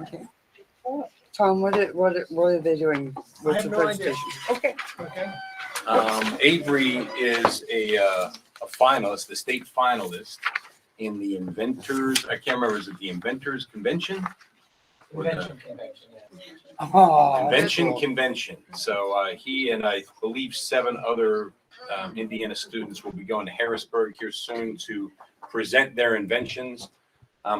Okay. Tom, what are they doing? I have the no idea. presentation? Okay. Okay. Avery is a finalist, the state finalist in the Inventors. I can't remember. Is it the Inventors Convention? Convention, yeah. Oh, Convention, cool. convention. So he and I believe 7 other Indiana students will be going to Harrisburg here soon to present their inventions,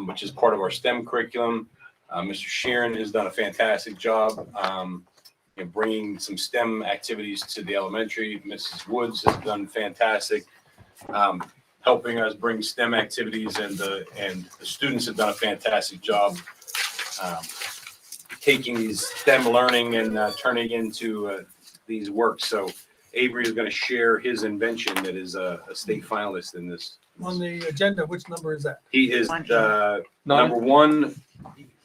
which is part of our STEM curriculum. Mr. Sheeran has done a fantastic job bringing some STEM activities to the elementary. Mrs. Woods has done fantastic, helping us bring STEM activities, and the students have done a fantastic job taking these STEM learning and turning into these works. So Avery is going to share his invention that is a state finalist in this. On the agenda, which number is that? He is number 1,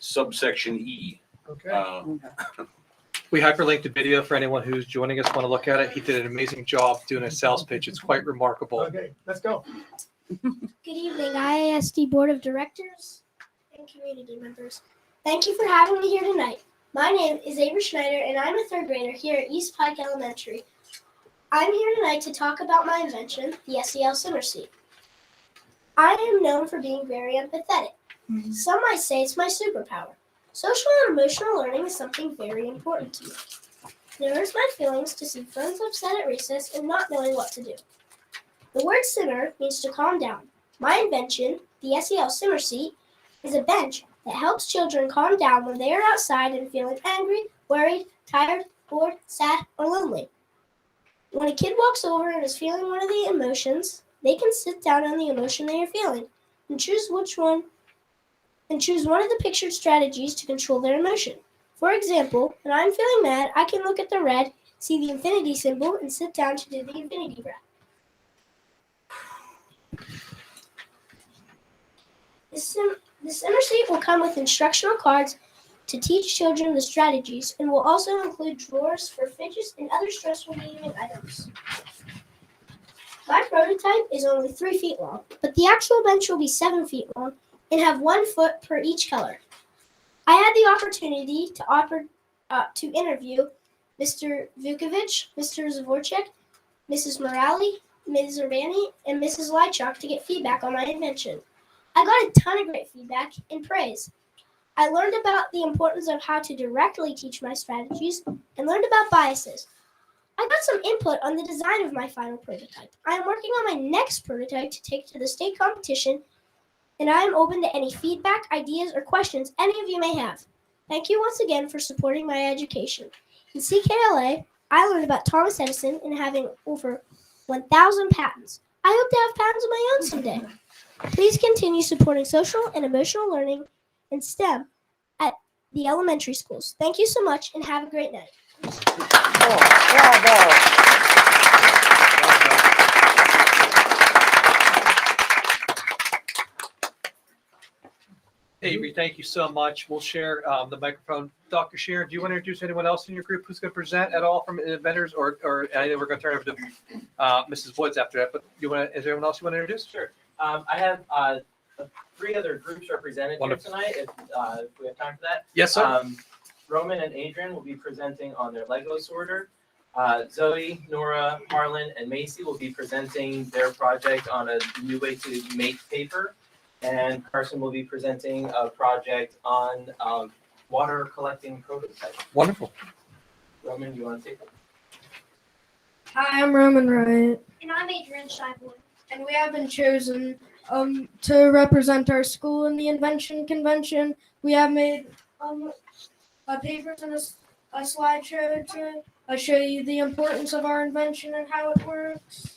subsection E. Okay. We hyperlinked the video for anyone who's joining us, want to look at it. He did an amazing job doing a sales pitch. It's quite remarkable. Okay, let's go. Good evening, IASD Board of Directors and community members. Thank you for having me here tonight. My name is Avery Schneider, and I'm a 3rd grader here at East Pike Elementary. I'm here tonight to talk about my invention, the SEL Simmer Seat. I am known for being very empathetic. Some might say it's my superpower. Social and emotional learning is something very important to me. It hurts my feelings to see friends upset at recess and not knowing what to do. The word simmer means to calm down. My invention, the SEL Simmer Seat, is a bench that helps children calm down when they are outside and feeling angry, worried, tired, bored, sad, or lonely. When a kid walks over and is feeling one of the emotions, they can sit down on the emotion they are feeling and choose one of the pictured strategies to control their emotion. For example, when I'm feeling mad, I can look at the red, see the infinity symbol, and sit down to do the infinity breath. The Simmer Seat will come with instructional cards to teach children the strategies and will also include drawers for fidgets and other stress relieving items. My prototype is only 3 feet long, but the actual bench will be 7 feet long and have 1 foot per each color. I had the opportunity to interview Mr. Vukovic, Mr. Zvorchek, Mrs. Morali, Ms. Urbani, and Mrs. Lychuk to get feedback on my invention. I got a ton of great feedback and praise. I learned about the importance of how to directly teach my strategies and learned about biases. I got some input on the design of my final prototype. I am working on my next prototype to take to the state competition, and I am open to any feedback, ideas, or questions any of you may have. Thank you once again for supporting my education. In CKLA, I learned about Thomas Edison and having over 1,000 patents. I hope to have patents of my own someday. Please continue supporting social and emotional learning in STEM at the elementary schools. Thank you so much and have a great night. Bravo. Avery, thank you so much. We'll share the microphone. Dr. Sheeran, do you want to introduce anyone else in your group who's going to present at all from inventors, or I think we're going to turn over to Mrs. Woods after that, but is there anyone else you want to introduce? Sure. I have 3 other groups represented here tonight, if we have time for that. Yes, sir. Roman and Adrian will be presenting on their Lego sorter. Zoe, Nora, Harlan, and Macy will be presenting their project on a new way to make paper. And Carson will be presenting a project on water collecting prototype. Wonderful. Roman, you want to take it? Hi, I'm Roman Wright, And I'm Adrian Scheible. and we have been chosen to represent our school in the Invention Convention. We have made papers and a slideshow to show you the importance of our invention and how it works.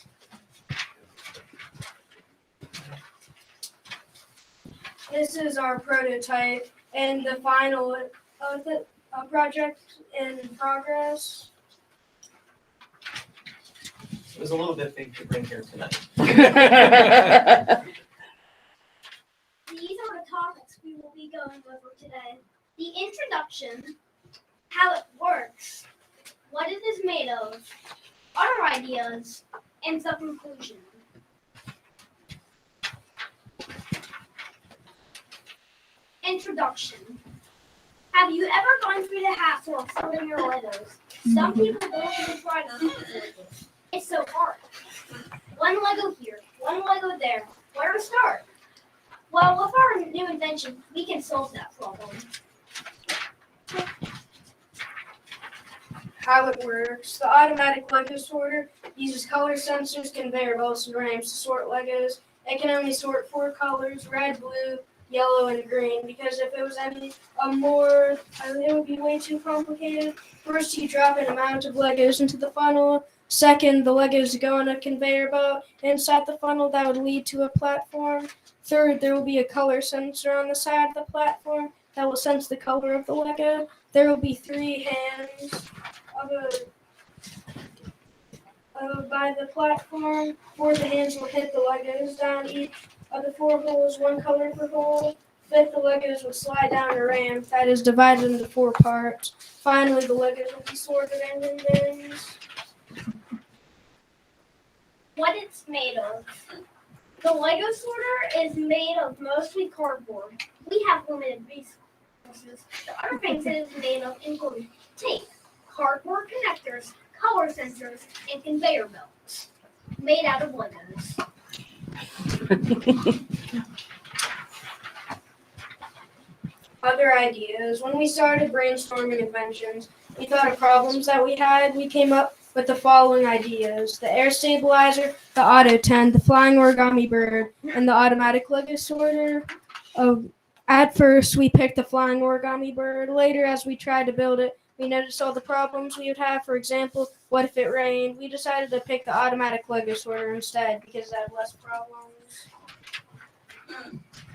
This is our prototype and the final of the project in progress. It was a little bit big to bring here tonight. These are the topics we will be going over today. The introduction, how it works, what it is made of, our ideas, and the conclusion. Introduction. Have you ever gone through the hassle of sorting your Legos? Some people don't even try to do it. It's so hard. One Lego here, one Lego there. Where to start? Well, with our new invention, we can solve that problem. How it works. The automatic Lego sorter uses color sensors, conveyor belts, and rams to sort Legos. It can only sort 4 colors: red, blue, yellow, and green. Because if it was any more, it would be way too complicated. First, you drop an amount of Legos into the funnel. Second, the Legos go on a conveyor belt inside the funnel that would lead to a platform. Third, there will be a color sensor on the side of the platform that will sense the color of the Lego. There will be 3 hands by the platform. 4 of the hands will hit the Legos down each of the 4 holes, 1 color per hole. 5th, the Legos will slide down a ramp that is divided into 4 parts. Finally, the Legos will be sorted and in bins. What it's made of. The Lego sorter is made of mostly cardboard. We have limited resources. The other things it is made of include tape, cardboard connectors, color sensors, and conveyor belts made out of Legos. Other ideas. When we started brainstorming inventions, we thought of problems that we had. We came up with the following ideas: the air stabilizer, the auto tent, the flying origami bird, and the automatic Lego sorter. At first, we picked the flying origami bird. Later, as we tried to build it, we noticed all the problems we would have. For example, what if it rained? We decided to pick the automatic Lego sorter instead because it had less problems.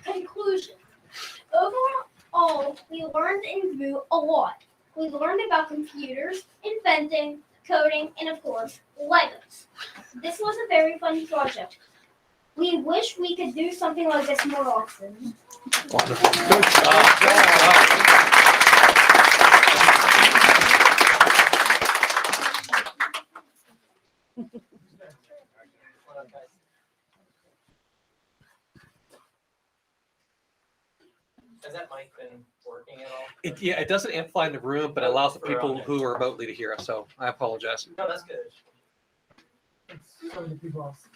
Conclusion. Overall, we learned and grew a lot. We learned about computers, inventing, coding, and of course, Legos. This was a very fun project. We wish we could do something like this more often. Wonderful. Good job. Has that mic been working at all? Yeah, it doesn't amplify in the room, but it allows the people who are remotely to hear us. So I apologize. No, that's good. Some of the people else.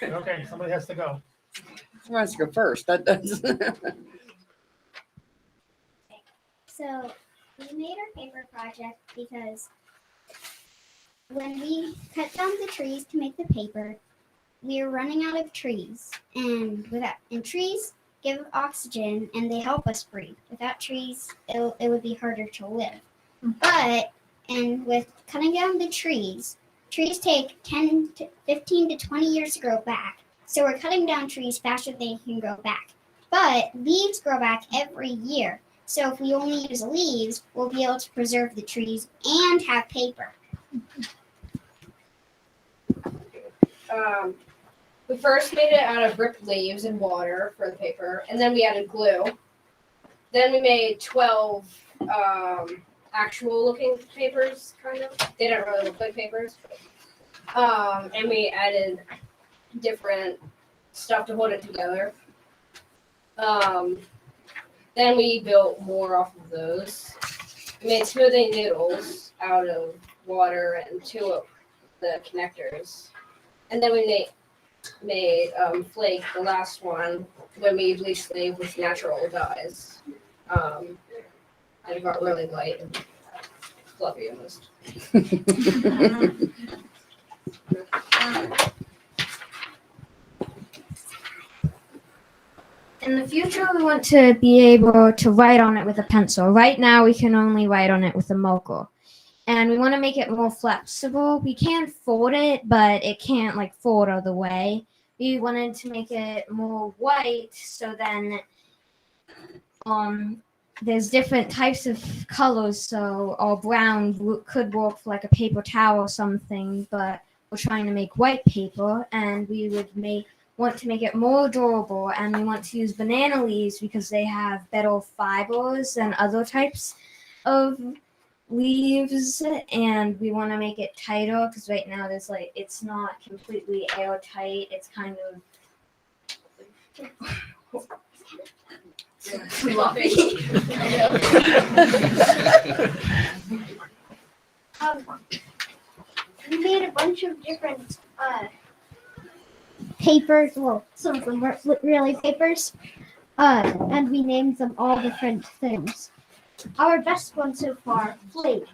Okay, somebody has to go. Who wants to go first? That does. So we made our paper project because when we cut down the trees to make the paper, we are running out of trees. And trees give oxygen and they help us breathe. Without trees, it would be harder to live. And with cutting down the trees take 10 to 15 to 20 years to grow back. So we're cutting down trees faster than they can grow back. But leaves grow back every year. So if we only use leaves, we'll be able to preserve the trees and have paper. We first made it out of ripped leaves and water for the paper, and then we added glue. Then we made 12 actual looking papers, kind of. They don't really look like papers. And we added different stuff to hold it together. Then we built more off of those. We made smoothing noodles out of water and 2 of the connectors. And then we made flake, the last one, when we bleached the with natural dyes. And it got really light and fluffy almost. In the future, we want to be able to write on it with a pencil. Right now, we can only write on it with a marker. And we want to make it more flexible. We can fold it, but it can't fold all the way. We wanted to make it more white, so then there's different types of colors. So our brown could work for a paper towel or something, but we're trying to make white paper, and we would want to make it more durable, and we want to use banana leaves because they have better fibers than other types of leaves, and we want to make it tighter because right now there's like it's not completely airtight. It's kind of Fluffy. We made a bunch of different papers. Well, some of them weren't really papers, and we named them all different things. Our best one so far, Flake,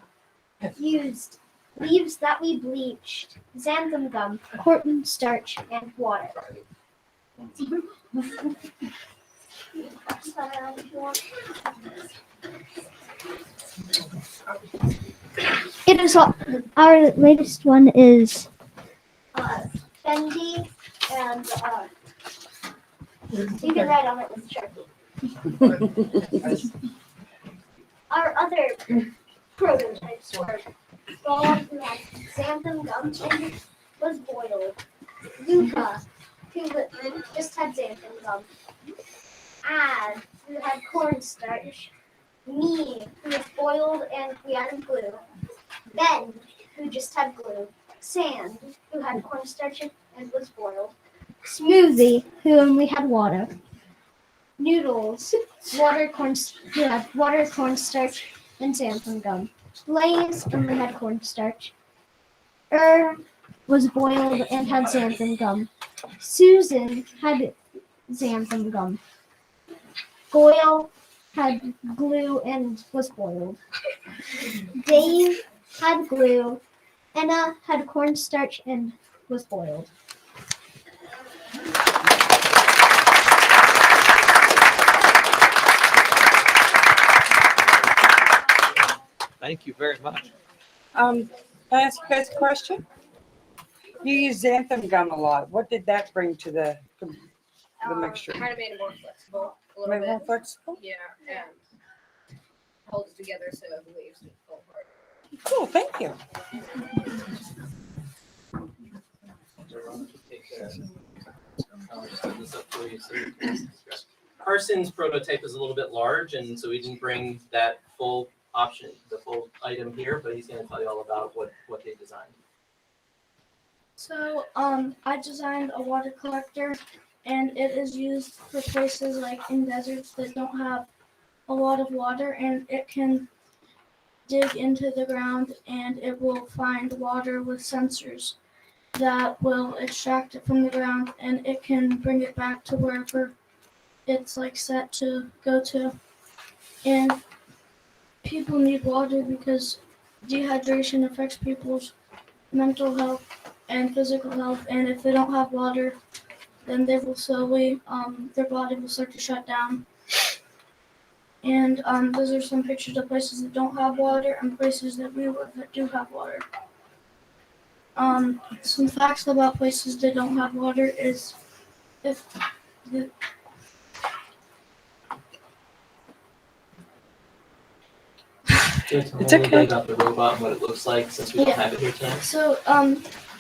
used leaves that we bleached, xanthan gum, corn starch, and water. It is our latest one is Fendi, and you can write on it with Sharpie. Our other prototypes were Bob, who had xanthan gum and was boiled. Luca, who just had xanthan gum. Ad, who had cornstarch. Me, who was boiled and we added glue. Ben, who just had glue. Sand, who had cornstarch and was boiled. Smoothie, who only had water. Noodles, who had water, cornstarch, and xanthan gum. Blaze only had cornstarch. Was boiled and had xanthan gum. Susan had xanthan gum. Goyle had glue and was boiled. Dave had glue. Anna had cornstarch and was boiled. Thank you very much. Can I ask you guys a question? You use xanthan gum a lot. What did that bring to the mixture? Kind of made it more flexible a little Made it bit. more flexible? Yeah, and holds it together so the leaves don't fall apart. Cool, thank you. Carson's prototype is a little bit large, and so we didn't bring that full option, the full item here, but he's gonna tell you all about what they designed. So, I designed a water collector, and it is used for places like in deserts that don't have a lot of water, and it can dig into the ground and it will find water with sensors that will extract it from the ground, and it can bring it back to wherever it's like set to go to. And people need water because dehydration affects people's mental health and physical health, and if they don't have water, then they will slowly, their body will start to shut down. And those are some pictures of places that don't have water and places that we live that do have water. Some facts about places that don't have water is if the It's okay. About the robot and what it looks like, since we don't have it here tonight. So,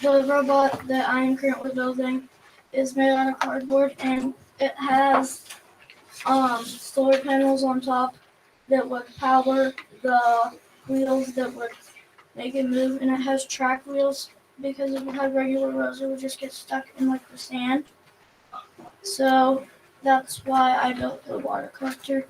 the robot that I am currently building is made out of cardboard, and it has solar panels on top that would power the wheels that would make it move, and it has track wheels because if it had regular wheels, it would just get stuck in like the sand. So that's why I built the water collector.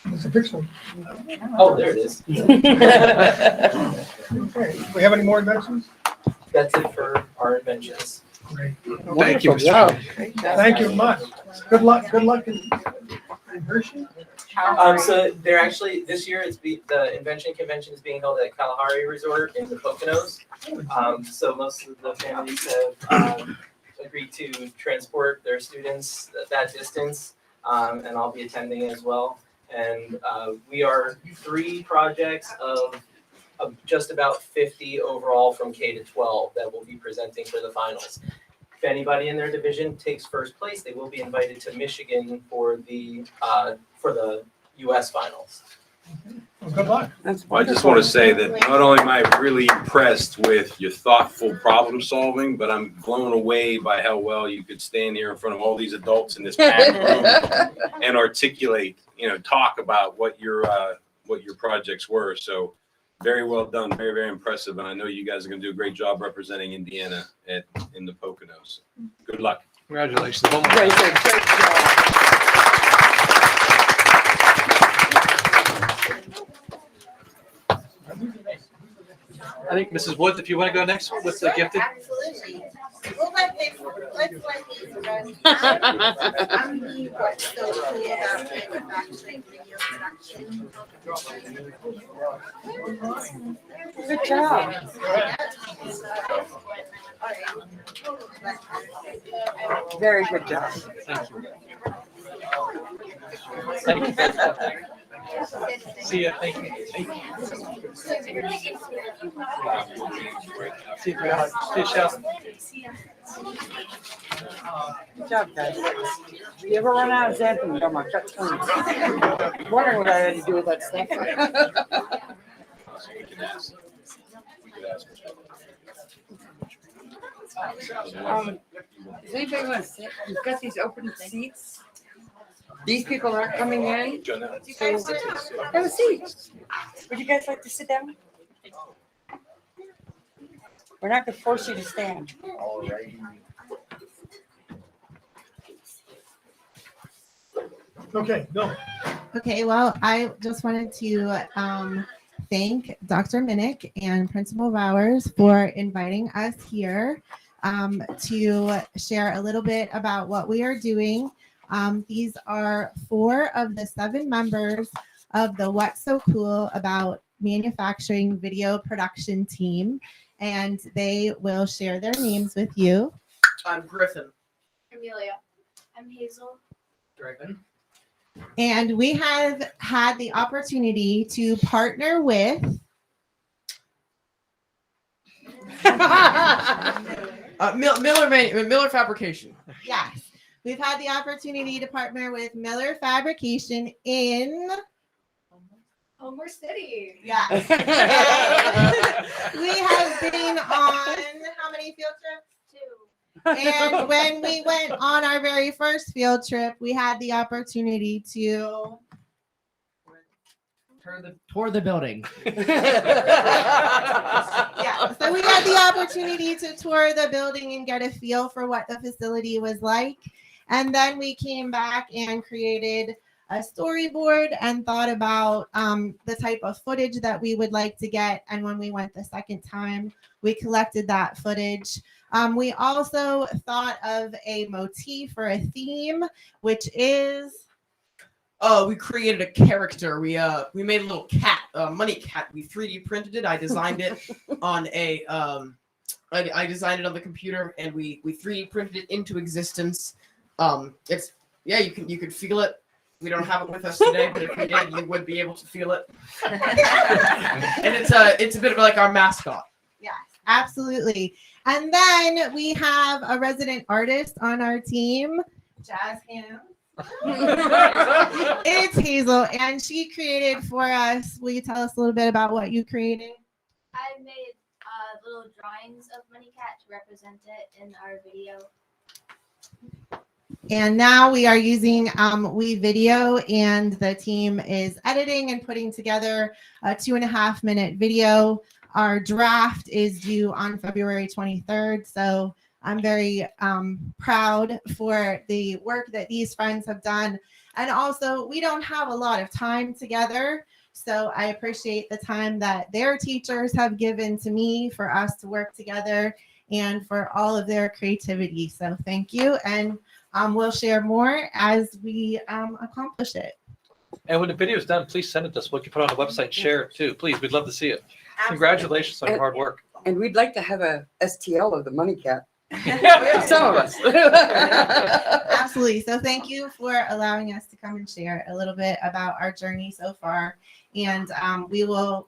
It's a picture. Oh, there it is. Okay, we have any more inventions? That's it for our inventions. Great. Thank you, Mr. Wow. Thank you much. Good luck in Hershey. So they're actually, this year, the invention convention is being held at Kalahari Resort in the Poconos. So most of the families have agreed to transport their students that distance, and I'll be attending as well. And we are 3 projects of just about 50 overall from K to 12 that will be presenting for the finals. If anybody in their division takes first place, they will be invited to Michigan for the US finals. Well, good luck. That's Well, I just want to say that not only am I really impressed with your thoughtful problem solving, but I'm blown away by how well you could stand here in front of all these adults in this packed room and articulate, talk about what your projects were. So very well done, very, very impressive. And I know you guys are going to do a great job representing Indiana in the Poconos. Good luck. Congratulations. One more Great, time. great job. I think Mrs. Woods, if you want to go next with the gifted. Absolutely. We'll let these go. I'm the what's so cool about manufacturing video production. Good job. Very good job. Thank you. See ya. Thank you. Thank you. See you. See you, Shel. Good job, guys. You ever run out of xanthan gum? I've got tons. Wondering what I had to do with that stuff. Does anybody want to sit? We've got these open seats. These people aren't coming in. So have a seat. Would you guys like to sit down? We're not going to force you to stand. Okay, no. Okay, well, I just wanted to thank Dr. Minnick and Principal Bowers for inviting us here to share a little bit about what we are doing. These are 4 of the 7 members of the What's So Cool About Manufacturing Video Production team, and they will share their names with you. I'm Griffin. Amelia. I'm Hazel. Draven. And we have had the opportunity to partner with Miller Fabrication. yes, we've had the opportunity to partner with Miller Fabrication in Homer City. yes. We have been on how many field trips? 2. And when we went on our very first field trip, we had the opportunity to Tour the building. yeah. So we had the opportunity to tour the building and get a feel for what the facility was like. And then we came back and created a storyboard and thought about the type of footage that we would like to get. And when we went the second time, we collected that footage. We also thought of a motif or a theme, which is We created a character. We made a little cat, money cat. We 3D printed it. I designed it on a I designed it on the computer, and we 3D printed it into existence. It's you could feel it. We don't have it with us today, but if we did, you would be able to feel it. And it's a bit of like our mascot. yes, absolutely. And then we have a resident artist on our team, Jazz Hands. It's Hazel, and she created for us. Will you tell us a little bit about what you created? I made little drawings of Money Cat to represent it in our video. And now we are using WeVideo, and the team is editing and putting together a 2.5-minute video. Our draft is due on February 23rd, so I'm very proud for the work that these friends have done. And also, we don't have a lot of time together, so I appreciate the time that their teachers have given to me for us to work together and for all of their creativity. So thank you, and we'll share more as we accomplish it. And when the video is done, please send it to us. We can put it on the website, share it too. Please, we'd love to see it. Congratulations on your hard work. And we'd like to have a STL of the Money Cat. Some of us. Absolutely. So thank you for allowing us to come and share a little bit about our journey so far. And we will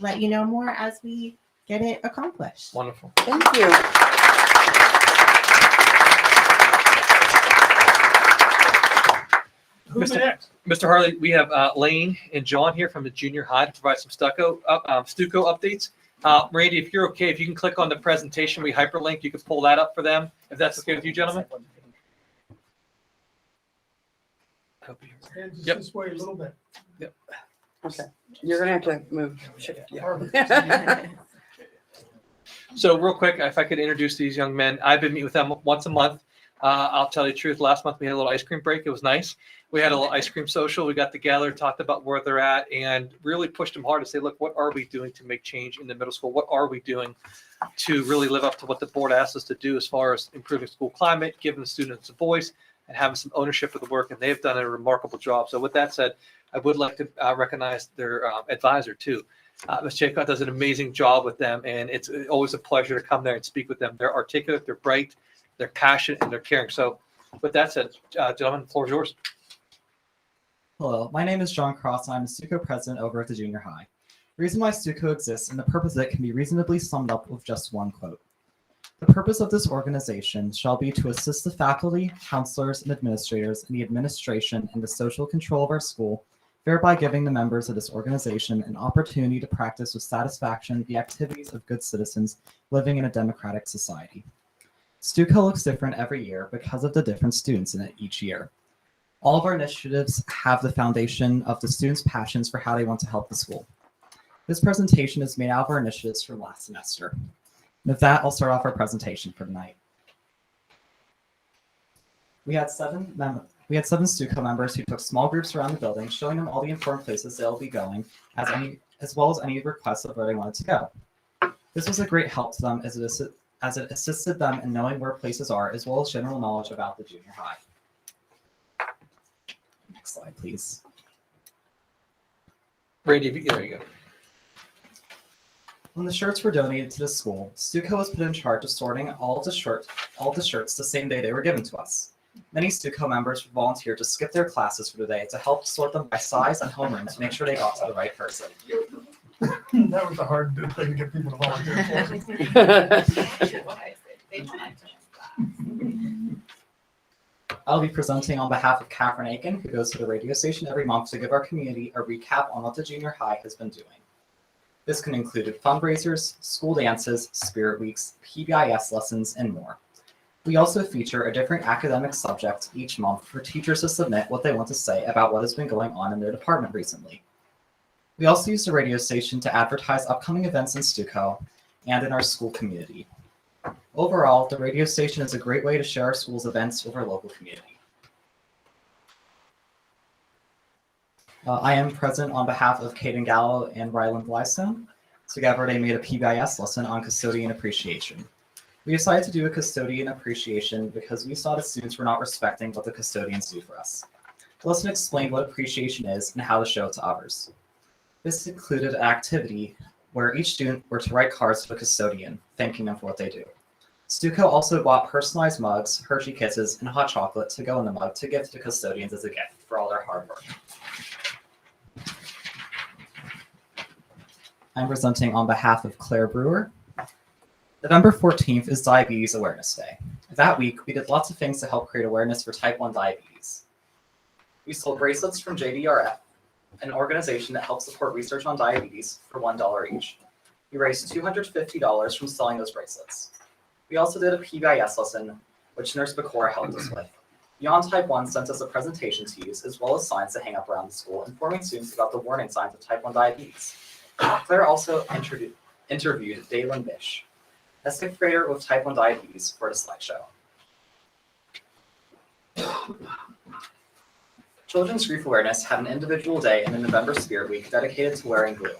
let you know more as we get it accomplished. Wonderful. Thank you. Who's Mr. next? Mr. Harley, we have Lane and John here from the junior high to provide some Stucco updates. Randy, if you're okay, if you can click on the presentation we hyperlink, you can pull that up for them, if that's okay with you, gentlemen. Stand just Yep. this way a little bit. Okay, you're gonna have to move. So real quick, if I could introduce these young men, I've been meeting with them once a month. I'll tell you the truth, last month we had a little ice cream break. It was nice. We had a little ice cream social. We got together, talked about where they're at, and really pushed them hard to say, look, what are we doing to make change in the middle school? What are we doing to really live up to what the board asked us to do as far as improving school climate, giving the students a voice, and having some ownership of the work, and they've done a remarkable job. So with that said, I would like to recognize their advisor too. Ms. Chaycott does an amazing job with them, and it's always a pleasure to come there and speak with them. They're articulate, they're bright, they're passionate, and they're caring. So with that said, gentlemen, the floor is yours. Hello, my name is John Cross, and I'm the Stuco president over at the junior high. The reason why Stuco exists and the purpose of it can be reasonably summed up with just one quote. The purpose of this organization shall be to assist the faculty, counselors, and administrators in the administration and the social control of our school, thereby giving the members of this organization an opportunity to practice with satisfaction the activities of good citizens living in a democratic society. Stuco looks different every year because of the different students in it each year. All of our initiatives have the foundation of the students' passions for how they want to help the school. This presentation is made out of our initiatives from last semester. And with that, I'll start off our presentation for tonight. We had seven Stuco members who took small groups around the building, showing them all the important places they'll be going, as well as any requests of where they wanted to go. This was a great help to them as it assisted them in knowing where places are, as well as general knowledge about the junior high. Next slide, please. Randy, there you go. When the shirts were donated to the school, Stuco was put in charge of sorting all the shirts the same day they were given to us. Many Stuco members volunteered to skip their classes for the day to help sort them by size and homeroom to make sure they got to the right person. That was a hard thing to get people to volunteer for. I'll be presenting on behalf of Catherine Aiken, who goes to the radio station every month to give our community a recap on what the junior high has been doing. This can include fundraisers, school dances, spirit weeks, PBIS lessons, and more. We also feature a different academic subject each month for teachers to submit what they want to say about what has been going on in their department recently. We also use the radio station to advertise upcoming events in Stuco and in our school community. Overall, the radio station is a great way to share our school's events with our local community. I am present on behalf of Caden Gallo and Ryland Blystone. Together, they made a PBIS lesson on custodian appreciation. We decided to do a custodian appreciation because we saw the students were not respecting what the custodians do for us. The lesson explained what appreciation is and how to show it to others. This included an activity where each student were to write cards to the custodian, thanking them for what they do. Stuco also bought personalized mugs, Hershey Kisses, and hot chocolate to go in the mug to give to the custodians as a gift for all their hard work. I'm presenting on behalf of Claire Brewer. November 14th is Diabetes Awareness Day. That week, we did lots of things to help create awareness for type 1 diabetes. We sold bracelets from JDRF, an organization that helps support research on diabetes, for $1 each. We raised $250 from selling those bracelets. We also did a PBIS lesson, which Nurse Bakora helped us with. Beyond Type 1 sent us a presentation to use, as well as signs to hang up around the school, informing students about the warning signs of type 1 diabetes. Claire also interviewed Dalen Bish, a 6th grader with type 1 diabetes, for the slideshow. Children's Grief Awareness had an individual day in the November Spirit Week dedicated to wearing blue.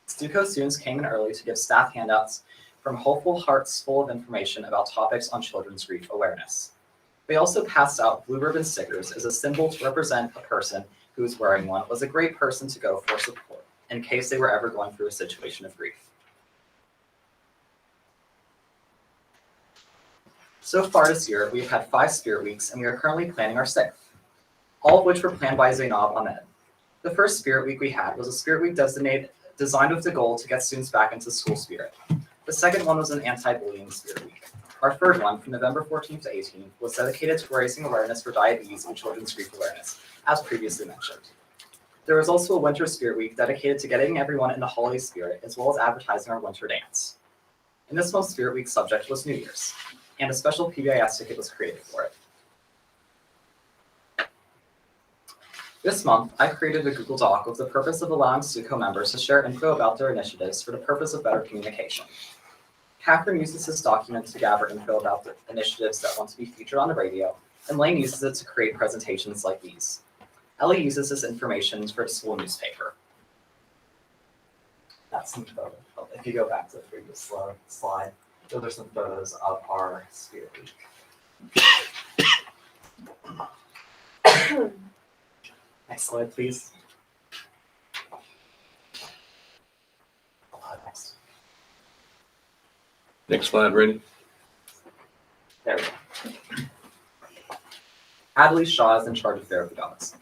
Stuco students came in early to give staff handouts from hopeful hearts full of information about topics on children's grief awareness. They also passed out blue ribbon stickers as a symbol to represent a person who was wearing one was a great person to go for support in case they were ever going through a situation of grief. So far this year, we've had 5 Spirit Weeks, and we are currently planning our 6th, all of which were planned by Zainab Ahmed. The first Spirit Week we had was a Spirit Week designed with the goal to get students back into school spirit. The second one was an anti-bullying Spirit Week. Our third one, from November 14th to 18th, was dedicated to raising awareness for diabetes and children's grief awareness, as previously mentioned. There was also a Winter Spirit Week dedicated to getting everyone in the holiday spirit, as well as advertising our winter dance. And this month's Spirit Week subject was New Year's, and a special PBIS ticket was created for it. This month, I created a Google Doc with the purpose of allowing Stuco members to share info about their initiatives for the purpose of better communication. Catherine uses this document to gather info about the initiatives that want to be featured on the radio, and Lane uses it to create presentations like these. Ellie uses this information for the school newspaper. That's some photos. If you go back to the previous slide, those are some photos of our Spirit Week. Next slide, please. Next. Next slide, Randy. There we go. Adley Shaw is in charge of therapy dogs.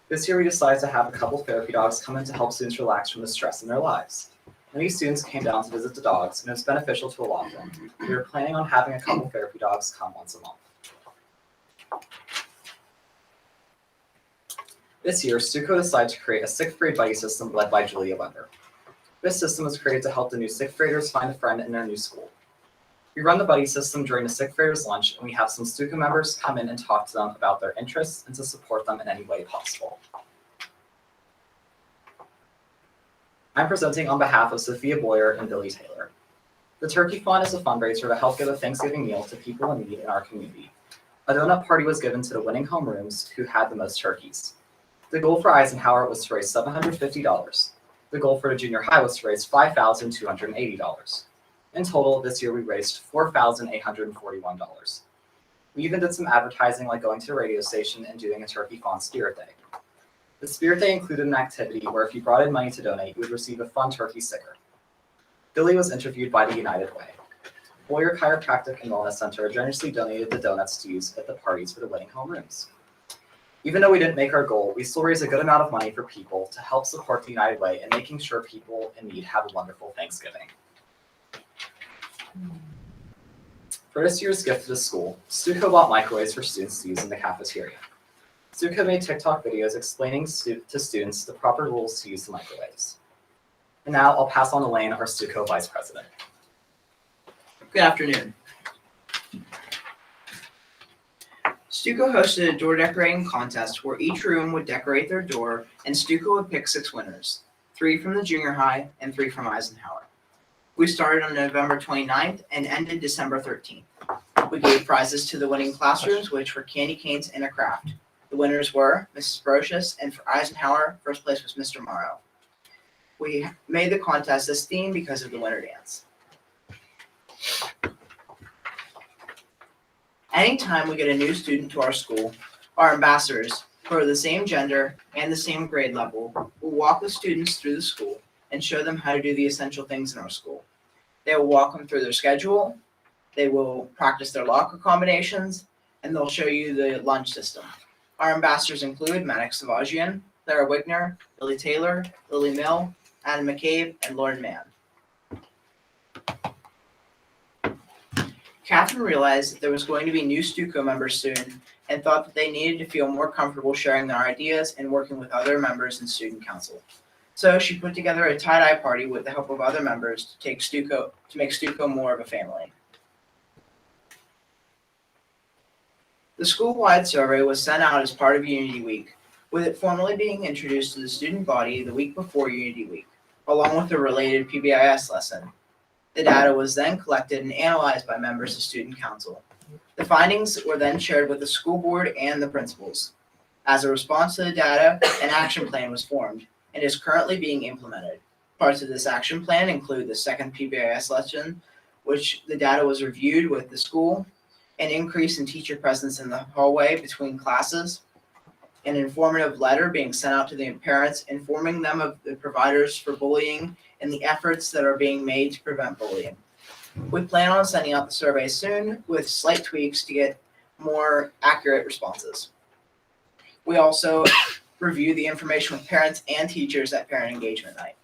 This year we decided to have a couple therapy dogs come in to help students relax from the stress in their lives. Many students came down to visit the dogs, and it was beneficial to a lot of them. We are planning on having a couple therapy dogs come once a month. This year, Stuco decided to create a 6th grade buddy system led by Julia Wender. This system was created to help the new 6th graders find a friend in their new school. We run the buddy system during the 6th graders lunch, and we have some Stuco members come in and talk to them about their interests and to support them in any way possible. I'm presenting on behalf of Sophia Boyer and Billy Taylor. The Turkey Fund is a fundraiser to help give a Thanksgiving meal to people in need in our community. A donut party was given to the winning homerooms who had the most turkeys. The goal for Eisenhower was to raise $750. The goal for the junior high was to raise $5,280. In total, this year we raised $4,841. We even did some advertising like going to a radio station and doing a Turkey Fund Spirit Day. The Spirit Day included an activity where if you brought in money to donate, you would receive a fun turkey sticker. Billy was interviewed by the United Way. Boyer Chiropractic and Wellness Center generously donated the donuts to use at the parties for the winning homerooms. Even though we didn't make our goal, we still raised a good amount of money for people to help support the United Way and making sure people in need have a wonderful Thanksgiving. For this year's gift to the school, Stuco bought microwaves for students to use in the cafeteria. Stuco made TikTok videos explaining to students the proper rules to use the microwaves. And now I'll pass on to Lane, our Stuco Vice President. Good afternoon. Stuco hosted a door decorating contest where each room would decorate their door, and Stuco would pick 6 winners, 3 from the junior high and 3 from Eisenhower. We started on November 29th and ended December 13th. We gave prizes to the winning classrooms, which were candy canes and a craft. The winners were Mrs. Brocious, and for Eisenhower, first place was Mr. Morrow. We made the contest this theme because of the winter dance. Anytime we get a new student to our school, our ambassadors, who are the same gender and the same grade level, will walk the students through the school and show them how to do the essential things in our school. They will walk them through their schedule, they will practice their locker combinations, and they'll show you the lunch system. Our ambassadors include Maddox Savagian, Clara Wigner, Billy Taylor, Lily Mill, Adam McCabe, and Lauren Mann. Catherine realized that there was going to be new Stuco members soon and thought that they needed to feel more comfortable sharing their ideas and working with other members in student council. So she put together a tie-dye party with the help of other members to make Stuco more of a family. The school-wide survey was sent out as part of Unity Week, with it formally being introduced to the student body the week before Unity Week, along with a related PBIS lesson. The data was then collected and analyzed by members of student council. The findings were then shared with the school board and the principals. As a response to the data, an action plan was formed and is currently being implemented. Parts of this action plan include the second PBIS lesson, which the data was reviewed with the school, an increase in teacher presence in the hallway between classes, an informative letter being sent out to the parents informing them of the providers for bullying and the efforts that are being made to prevent bullying. We plan on sending out the survey soon with slight tweaks to get more accurate responses. We also review the information with parents and teachers at Parent Engagement Night.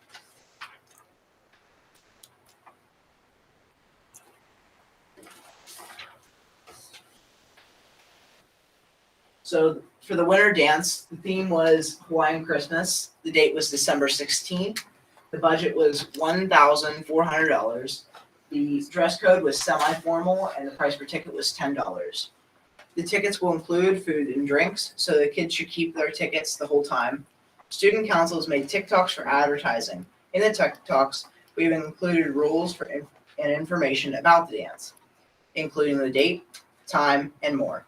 So for the winter dance, the theme was Hawaiian Christmas. The date was December 16th. The budget was $1,400. The dress code was semi-formal and the price per ticket was $10. The tickets will include food and drinks, so the kids should keep their tickets the whole time. Student councils made TikToks for advertising. In the TikToks, we've included rules and information about the dance, including the date, time, and more.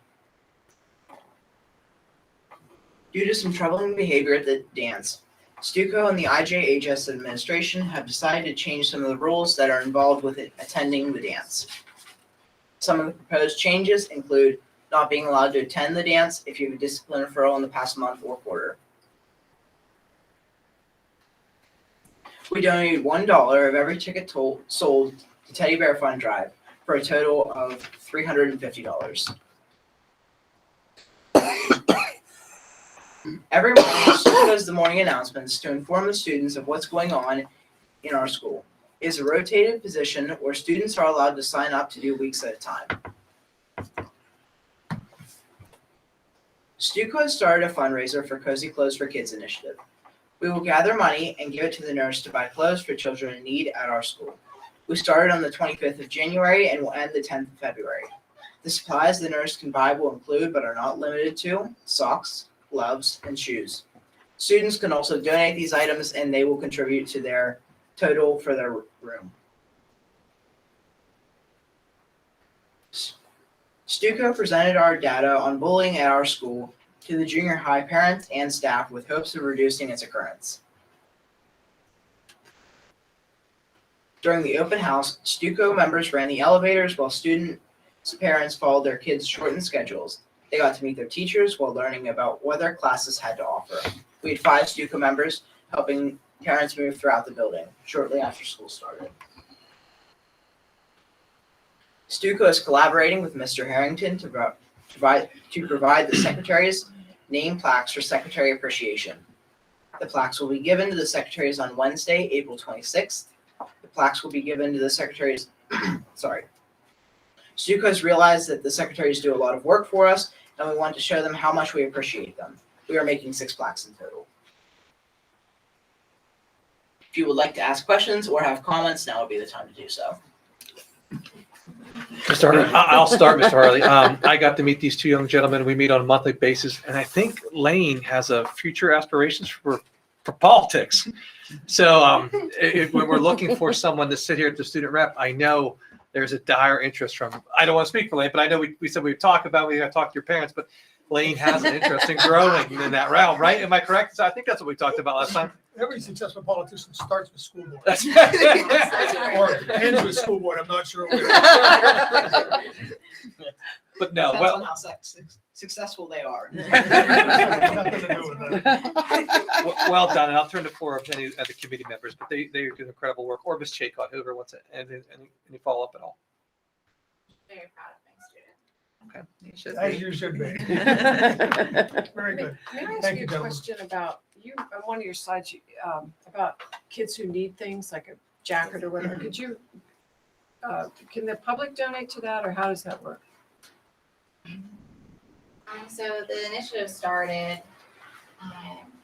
Due to some troubling behavior at the dance, Stuco and the IJHS administration have decided to change some of the rules that are involved with attending the dance. Some of the proposed changes include not being allowed to attend the dance if you have a discipline referral in the past month or quarter. We donated $1 of every ticket sold to Teddy Bear Fund Drive for a total of $350. Every morning, school does the morning announcements to inform the students of what's going on in our school. It is a rotated position where students are allowed to sign up to do weeks at a time. Stuco has started a fundraiser for Cozy Clothes for Kids initiative. We will gather money and give it to the nurse to buy clothes for children in need at our school. We started on the 25th of January and will end the 10th of February. The supplies the nurse can buy will include, but are not limited to, socks, gloves, and shoes. Students can also donate these items and they will contribute to their total for their room. Stuco presented our data on bullying at our school to the junior high parents and staff with hopes of reducing its occurrence. During the open house, Stuco members ran the elevators while students' parents followed their kids' shortened schedules. They got to meet their teachers while learning about what their classes had to offer. We had 5 Stuco members helping parents move throughout the building shortly after school started. Stuco is collaborating with Mr. Harrington to provide the secretaries name plaques for secretary appreciation. The plaques will be given to the secretaries on Wednesday, April 26th. The plaques will be given to the secretaries, Stuco has realized that the secretaries do a lot of work for us, and we want to show them how much we appreciate them. We are making 6 plaques in total. If you would like to ask questions or have comments, now would be the time to do so. Mr. Harley, I'll start, Mr. Harley. I got to meet these 2 young gentlemen. We meet on a monthly basis, and I think Lane has a future aspirations for politics. So when we're looking for someone to sit here at the student rep, I know there's a dire interest from, I don't want to speak for Lane, but I know we said we'd talk about, we got to talk to your parents, but Lane has an interest in growing in that realm, right? Am I correct? So I think that's what we talked about last time. Every successful politician starts with school board. That's Or ends with school board, I'm not sure. But no, Depends well, on how successful they are. Nothing to do with that. well done. And I'll turn the floor up to any of the committee members, but they do incredible work. Or Ms. Chaycott, whoever wants it. Any follow up at all? Very proud of my student. Okay. You should As be. you should be. Very good. May I ask Thank you you, a gentlemen. question about, you, on one of your slides, about kids who need things like a jacket or whatever, could you, can the public donate to that, or how does that work? So the initiative started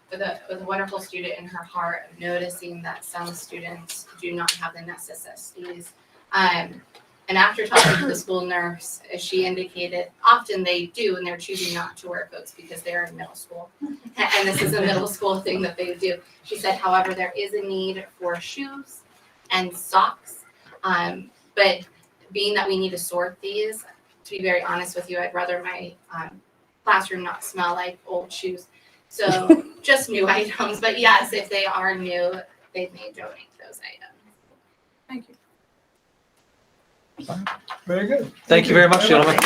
with a wonderful student in her heart of noticing that some students do not have the necessities. And after talking to the school nurse, she indicated often they do, and they're choosing not to wear coats because they're in middle school. And this is a middle school thing that they do. She said, however, there is a need for shoes and socks. But being that we need to sort these, to be very honest with you, I'd rather my classroom not smell like old shoes. So just new items. But yes, if they are new, they may donate those items. Thank you. Very good. Thank you very much, gentlemen.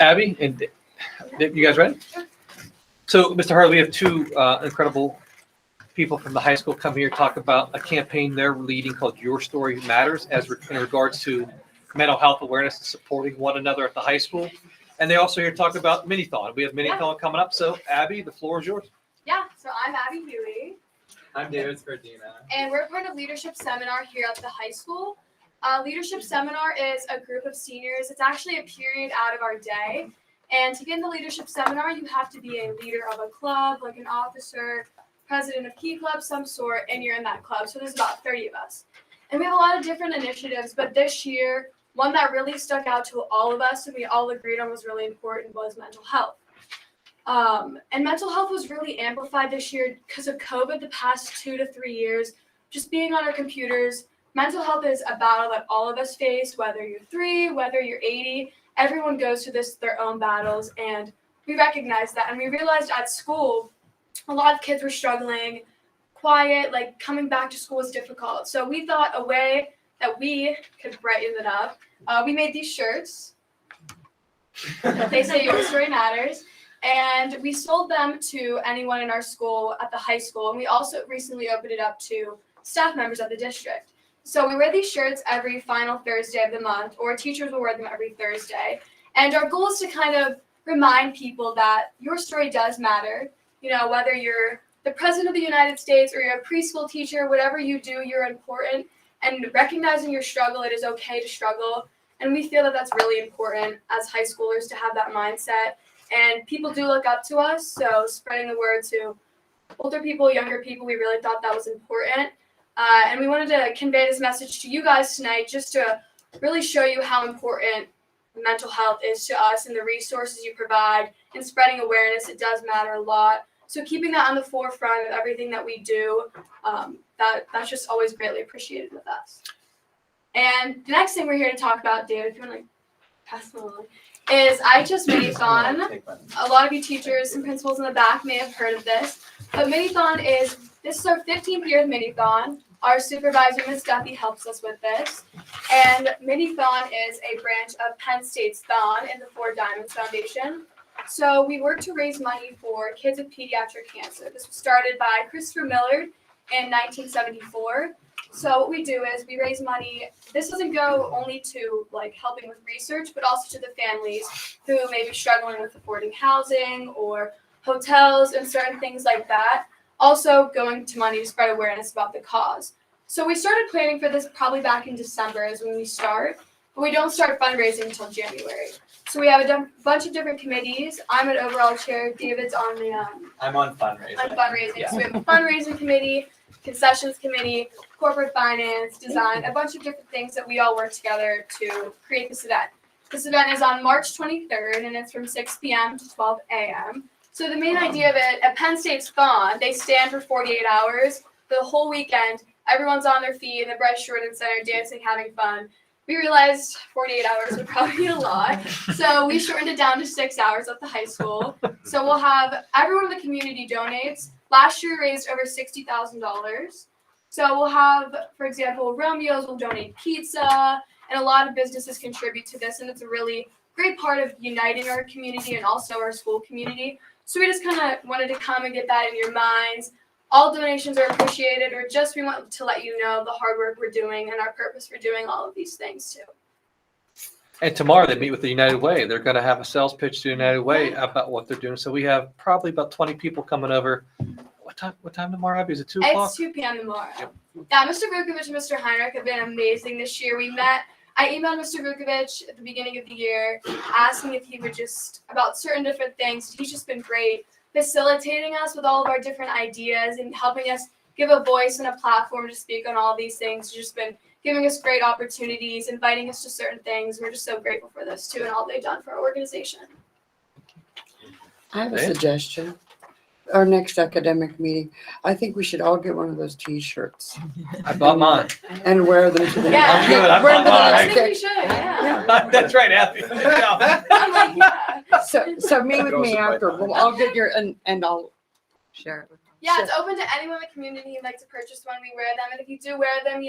Abby, and you guys ready? So, Mr. Harley, we have 2 incredible people from the high school come here to talk about a campaign they're leading called Your Story Matters in regards to mental health awareness and supporting one another at the high school. And they also here to talk about Mini-thon. We have Mini-thon coming up. So, Abby, the floor is yours. Yeah, so I'm Abby Huey, I'm David Scardina. and we're part of Leadership Seminar here at the high school. Leadership seminar is a group of seniors. It's actually a period out of our day. And to get in the leadership seminar, you have to be a leader of a club, like an officer, president of Key Club, some sort, and you're in that club. So there's about 30 of us. And we have a lot of different initiatives, but this year, one that really stuck out to all of us and we all agreed on was really important was mental health. And mental health was really amplified this year because of COVID the past 2 to 3 years. Just being on our computers, mental health is a battle that all of us face, whether you're 3, whether you're 80. Everyone goes through their own battles, and we recognized that. And we realized at school, a lot of kids were struggling, quiet, like coming back to school was difficult. So we thought a way that we could brighten it up. We made these shirts. They say your story matters. And we sold them to anyone in our school at the high school. And we also recently opened it up to staff members at the district. So we wear these shirts every final Thursday of the month, or teachers will wear them every Thursday. And our goal is to kind of remind people that your story does matter. You know, whether you're the president of the United States or you're a preschool teacher, whatever you do, you're important. And recognizing your struggle, it is okay to struggle. And we feel that that's really important as high schoolers to have that mindset. And people do look up to us, so spreading the word to older people, younger people, we really thought that was important. And we wanted to convey this message to you guys tonight just to really show you how important mental health is to us and the resources you provide and spreading awareness. It does matter a lot. So keeping that on the forefront of everything that we do, that's just always greatly appreciated with us. And the next thing we're here to talk about, David, if you want to like, pass them along, is I Just Mini-thon. A lot of you teachers and principals in the back may have heard of this, but Mini-thon this is our 15th year of Mini-thon. Our supervisor, Ms. Duffy, helps us with this. And Mini-thon is a branch of Penn State's Thon and the Four Diamonds Foundation. So we work to raise money for kids with pediatric cancer. This was started by Christopher Millard in 1974. So what we do is we raise money. This doesn't go only to like helping with research, but also to the families who may be struggling with affording housing or hotels and certain things like that. Also going to money to spread awareness about the cause. So we started planning for this probably back in December is when we start, but we don't start fundraising until January. So we have a bunch of different committees. I'm an overall chair. David's on the I'm on fundraising. Yeah. So we have a fundraising committee, concessions committee, corporate finance, design, a bunch of different things that we all work together to create this event. This event is on March 23rd, and it's from 6 p.m. to 12 a.m. So the main idea of it, at Penn State's Thon, they stand for 48 hours. The whole weekend, everyone's on their feet in the Bryce Jordan Center, dancing, having fun. We realized 48 hours would probably be a lot, so we shortened it down to 6 hours at the high school. So we'll have everyone in the community donates. Last year we raised over $60,000. So we'll have, for example, Romeo's will donate pizza, and a lot of businesses contribute to this, and it's a really great part of uniting our community and also our school community. So we just kind of wanted to come and get that in your minds. All donations are appreciated, or just we want to let you know the hard work we're doing and our purpose for doing all of these things too. And tomorrow they meet with the United Way. They're going to have a sales pitch to United Way about what they're doing. So we have probably about 20 people coming over. What time tomorrow, Abby? Is it 2 o'clock? It's 2 p.m. tomorrow. Yeah, Mr. Vukovic and Mr. Heinrich have been amazing this year. I emailed Mr. Vukovic at the beginning of the year, asking if he would just, about certain different things. He's just been great, facilitating us with all of our different ideas and helping us give a voice and a platform to speak on all these things. He's just been giving us great opportunities, inviting us to certain things. We're just so grateful for this too and all they've done for our organization. I have a suggestion. Our next academic meeting, I think we should all get one of those T-shirts. I bought mine. And wear them to the. Yeah. I'm good. I bought mine. I think we should, yeah. That's right, Abby. I'm like, yeah. So meet with me after. We'll all get your, and I'll share it with you. Yeah, it's open to anyone in the community who'd like to purchase one. We wear them. And if you do wear them,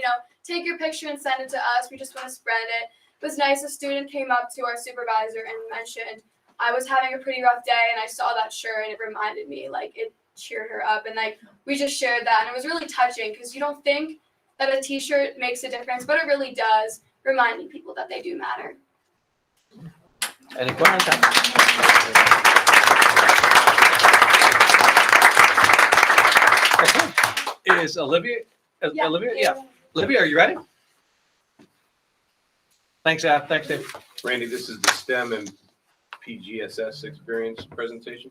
take your picture and send it to us. We just want to spread it. It was nice. A student came up to our supervisor and mentioned, I was having a pretty rough day and I saw that shirt and it reminded me, like it cheered her up. And like we just shared that. And it was really touching because you don't think that a t-shirt makes a difference, but it really does, reminding people that they do matter. Any questions? Okay. Is Olivia? Yeah. Olivia? Yeah. Olivia, are you ready? Thanks, Ab. Thanks, Dave. Randy, this is the STEM and PGSS experience presentation.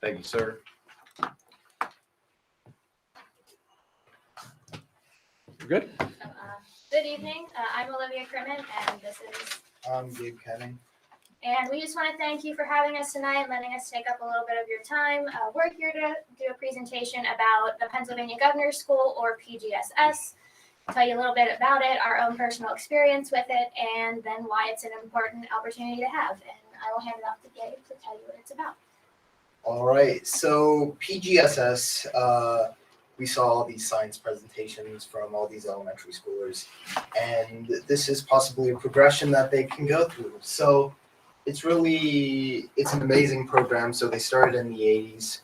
Thank you, sir. You're good? Good evening. I'm Olivia Crimmin, and this is. I'm Gabe Kenning. And we just want to thank you for having us tonight, letting us take up a little bit of your time. We're here to do a presentation about the Pennsylvania Governor's School, or PGSS. Tell you a little bit about it, our own personal experience with it, and then why it's an important opportunity to have. And I will hand it off to Gabe to tell you what it's about. All right, so PGSS, we saw all these science presentations from all these elementary schoolers, and this is possibly a progression that they can go through. So it's an amazing program. So they started in the 80s.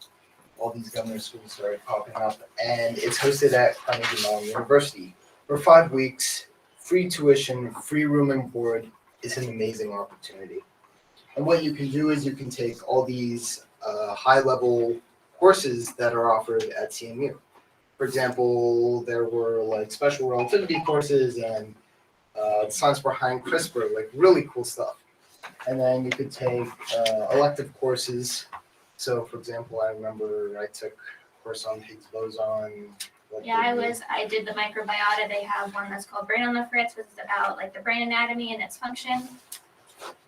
All these governor schools started popping up, and it's hosted at Carnegie Mellon University for 5 weeks, free tuition, free room and board. It's an amazing opportunity. And what you can do is you can take all these high-level courses that are offered at CMU. For example, there were like special relativity courses and science behind CRISPR, like really cool stuff. And then you could take elective courses. So, for example, I remember I took a course on Higgs boson. Yeah, I did the microbiota. They have one that's called Brain on the Fritz, which is about like the brain anatomy and its function.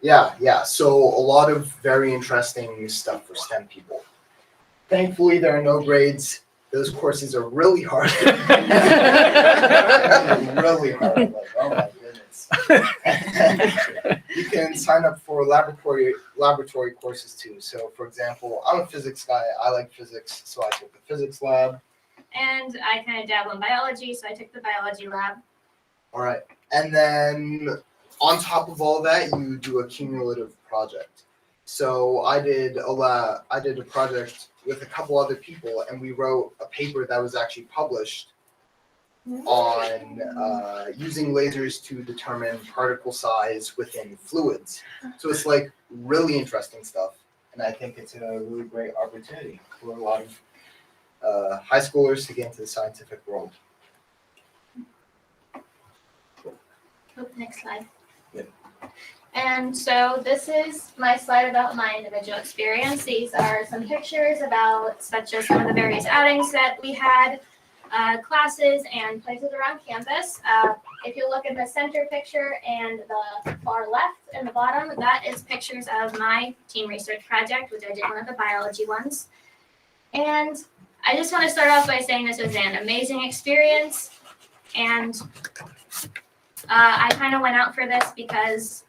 Yeah. So a lot of very interesting stuff for STEM people. Thankfully, there are no grades. Those courses are really hard. Really hard. Like, oh my goodness. You can sign up for laboratory courses too. So, for example, I'm a physics guy. I like physics, so I took the physics lab. And I kind of dabble in biology, so I took the biology lab. All right. And then on top of all that, you do a cumulative project. So I did a project with a couple other people, and we wrote a paper that was actually published on using lasers to determine particle size within fluids. So it's like really interesting stuff, and I think it's a really great opportunity for a lot of high schoolers to get into the scientific world. Next slide. Yeah. And so this is my slide about my individual experience. These are some pictures about such as some of the various outings that we had, classes and places around campus. If you look at the center picture and the far left and the bottom, that is pictures of my team research project, which I did one of the biology ones. And I just want to start off by saying this was an amazing experience. And I kind of went out for this because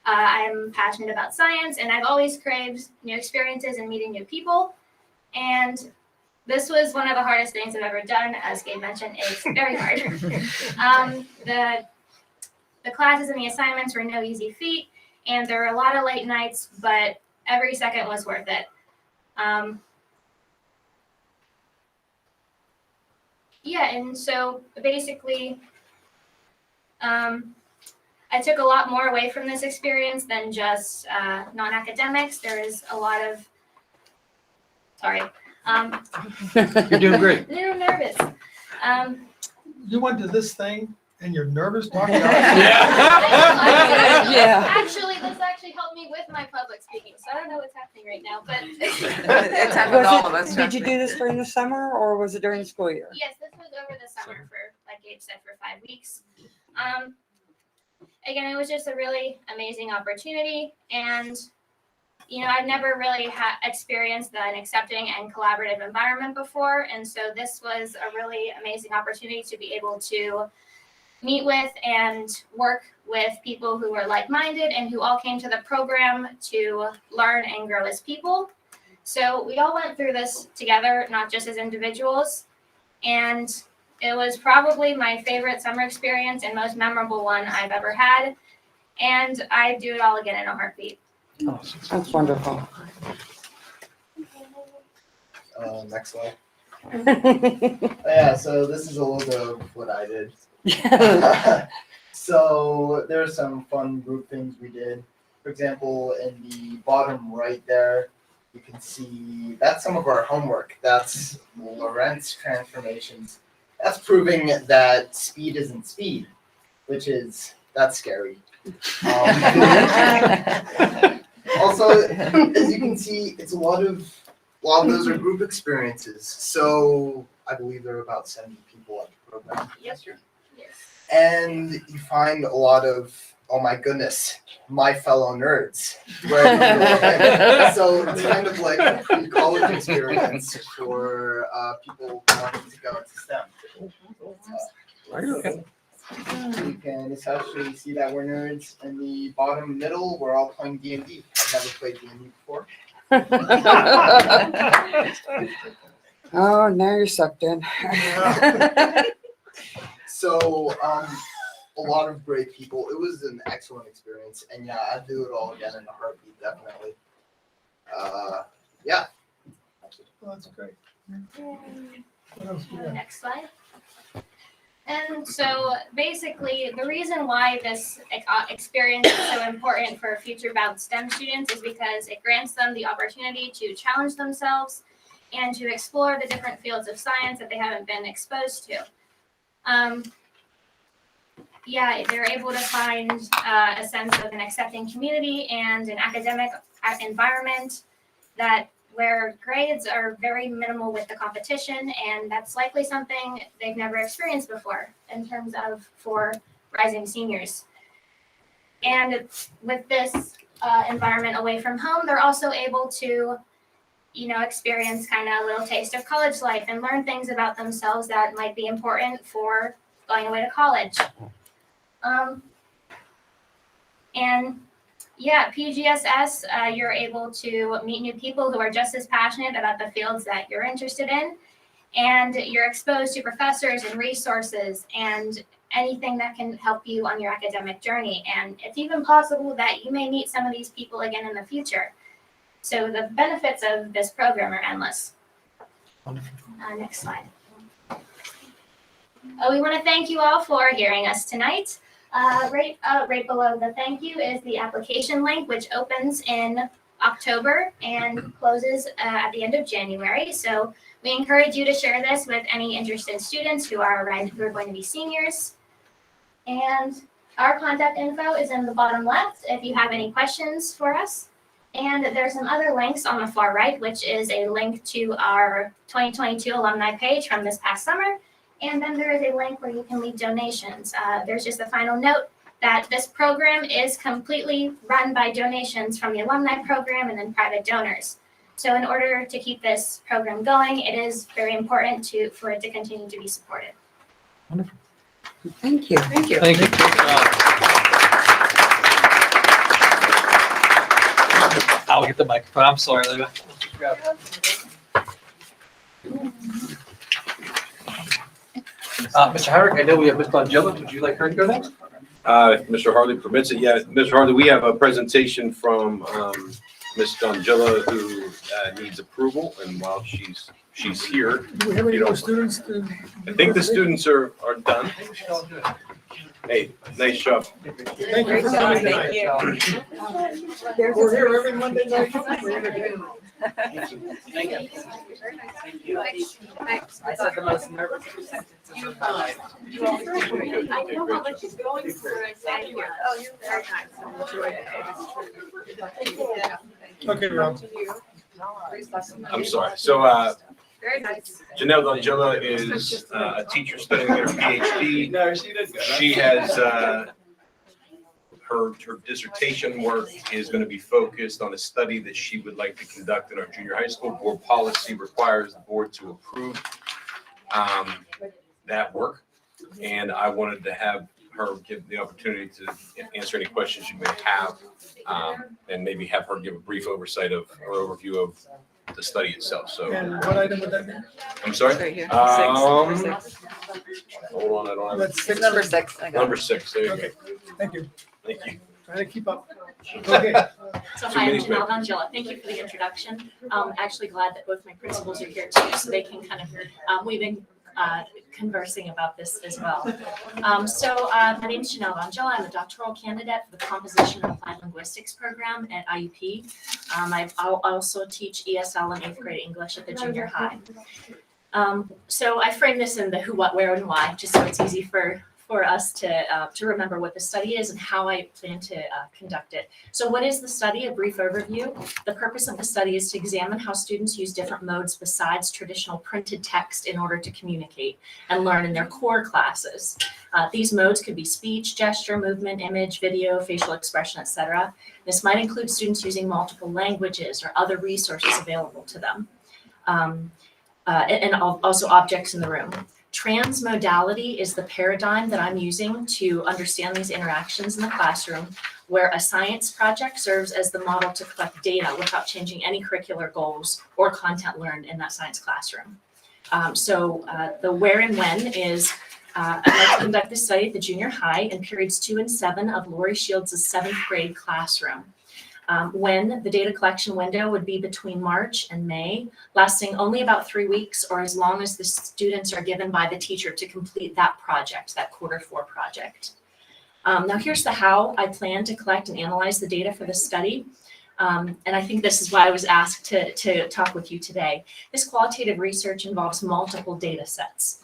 I'm passionate about science, and I've always craved new experiences and meeting new people. And this was one of the hardest things I've ever done. As Gabe mentioned, it's very hard. The classes and the assignments were no easy feat, and there were a lot of late nights, but every second was worth it. Yeah, and so basically, I took a lot more away from this experience than just non-academics. There is a lot of, sorry. You're doing great. A little nervous. You went to this thing and you're nervous talking about Actually, this actually helped me with my public speaking, so I don't know what's happening right now, but. It's happened to all of us. Did you do this during the summer or was it during the school year? Yes, this was over the summer for, like Gabe said, for 5 weeks. Again, it was just a really amazing opportunity, and I've never really experienced an accepting and collaborative environment before, and so this was a really amazing opportunity to be able to meet with and work with people who were like-minded and who all came to the program to learn and grow as people. So we all went through this together, not just as individuals, and it was probably my favorite summer experience and most memorable one I've ever had, and I'd do it all again in a heartbeat. That's wonderful. Next slide. Yeah, so this is a little bit of what I did. So there are some fun group things we did. For example, in the bottom right there, you can see that's some of our homework. That's Lorentz transformations. That's proving that speed isn't speed. that's scary. Also, as you can see, it's a lot of those are group experiences. So I believe there are about 70 people at the program. Yes, sir. And you find a lot of, oh my goodness, my fellow nerds. Where so it's kind of like a pre-college experience for people wanting to go into STEM. You can essentially see that we're nerds. In the bottom middle, we're all playing D&D. I've never played D&D before. Oh, now you're sucked in. So, a lot of great people. It was an excellent experience, and yeah, I'd do it all again in a heartbeat, definitely. Yeah. Well, that's great. What else we got? Next slide. And so basically, the reason why this experience is so important for future bound STEM students is because it grants them the opportunity to challenge themselves and to explore the different fields of science that they haven't been exposed to. Yeah, they're able to find a sense of an accepting community and an academic environment where grades are very minimal with the competition, and that's likely something they've never experienced before in terms of for rising seniors. And with this environment away from home, they're also able to, experience kind of a little taste of college life and learn things about themselves that might be important for going away to college. And yeah, PGSS, you're able to meet new people who are just as passionate about the fields that you're interested in. And you're exposed to professors and resources and anything that can help you on your academic journey. And it's even possible that you may meet some of these people again in the future. So the benefits of this program are endless. Next slide. We want to thank you all for hearing us tonight. Right below the thank you is the application link, which opens in October and closes at the end of January. So we encourage you to share this with any interested students who are going to be seniors. And our contact info is in the bottom left if you have any questions for us. And there's some other links on the far right, which is a link to our 2022 alumni page from this past summer. And then there is a link where you can leave donations. There's just a final note that this program is completely run by donations from the alumni program and then private donors. So in order to keep this program going, it is very important for it to continue to be supported. Wonderful. Thank you. Thank you. Thank you. I'll get the microphone. I'm sorry, Lou. Mr. Howard, I know we have Ms. Dongilla. Would you like her to go next? If Mr. Harley permits it, yeah. Mr. Harley, we have a presentation from Ms. Dongilla who needs approval, and while she's here. Do we have any more students? I think the students are done. Hey, nice job. Thank you for coming tonight. We're here every Monday night. Thank you. I said the most nervous sentence of my life. I know how much she's going through. Thank you. Oh, you're very nice. I enjoyed it. Okay, Rob. I'm sorry. So, Very nice. Janelle Dongilla is a teacher studying her PhD. No, she didn't. She has her dissertation work is going to be focused on a study that she would like to conduct in our junior high school. Board policy requires the board to approve that work, and I wanted to have her give the opportunity to answer any questions you may have, and maybe have her give a brief oversight of or overview of the study itself. So, And what item would that be? I'm sorry. Right here. Hold on, I don't have That's it. Number 6. I got it. Number 6. There you Okay, thank you. go. Thank you. Try to keep up. Okay. So hi, I'm Janelle Dongilla. Thank you for the introduction. Actually glad that both my principals are here too, so they can kind of, we've been conversing about this as well. My name is Janelle Dongilla. I'm a doctoral candidate for the Composition and Applied Linguistics program at IUP. I also teach ESL and 8th grade English at the junior high. So I frame this in the who, what, where, and why, just so it's easy for for us to remember what the study is and how I plan to conduct it. So what is the study? A brief overview. The purpose of the study is to examine how students use different modes besides traditional printed text in order to communicate and learn in their core classes. These modes could be speech, gesture, movement, image, video, facial expression, etc. This might include students using multiple languages or other resources available to them. And also objects in the room. Transmodality is the paradigm that I'm using to understand these interactions in the classroom, where a science project serves as the model to collect data without changing any curricular goals or content learned in that science classroom. The where and when is, I'd like to conduct this study at the junior high in periods 2 and 7 of Lori Shields' 7th grade classroom. When the data collection window would be between March and May, lasting only about 3 weeks or as long as the students are given by the teacher to complete that project, that Q4 project. Now here's the how I plan to collect and analyze the data for the study. And I think this is why I was asked to talk with you today. This qualitative research involves multiple data sets.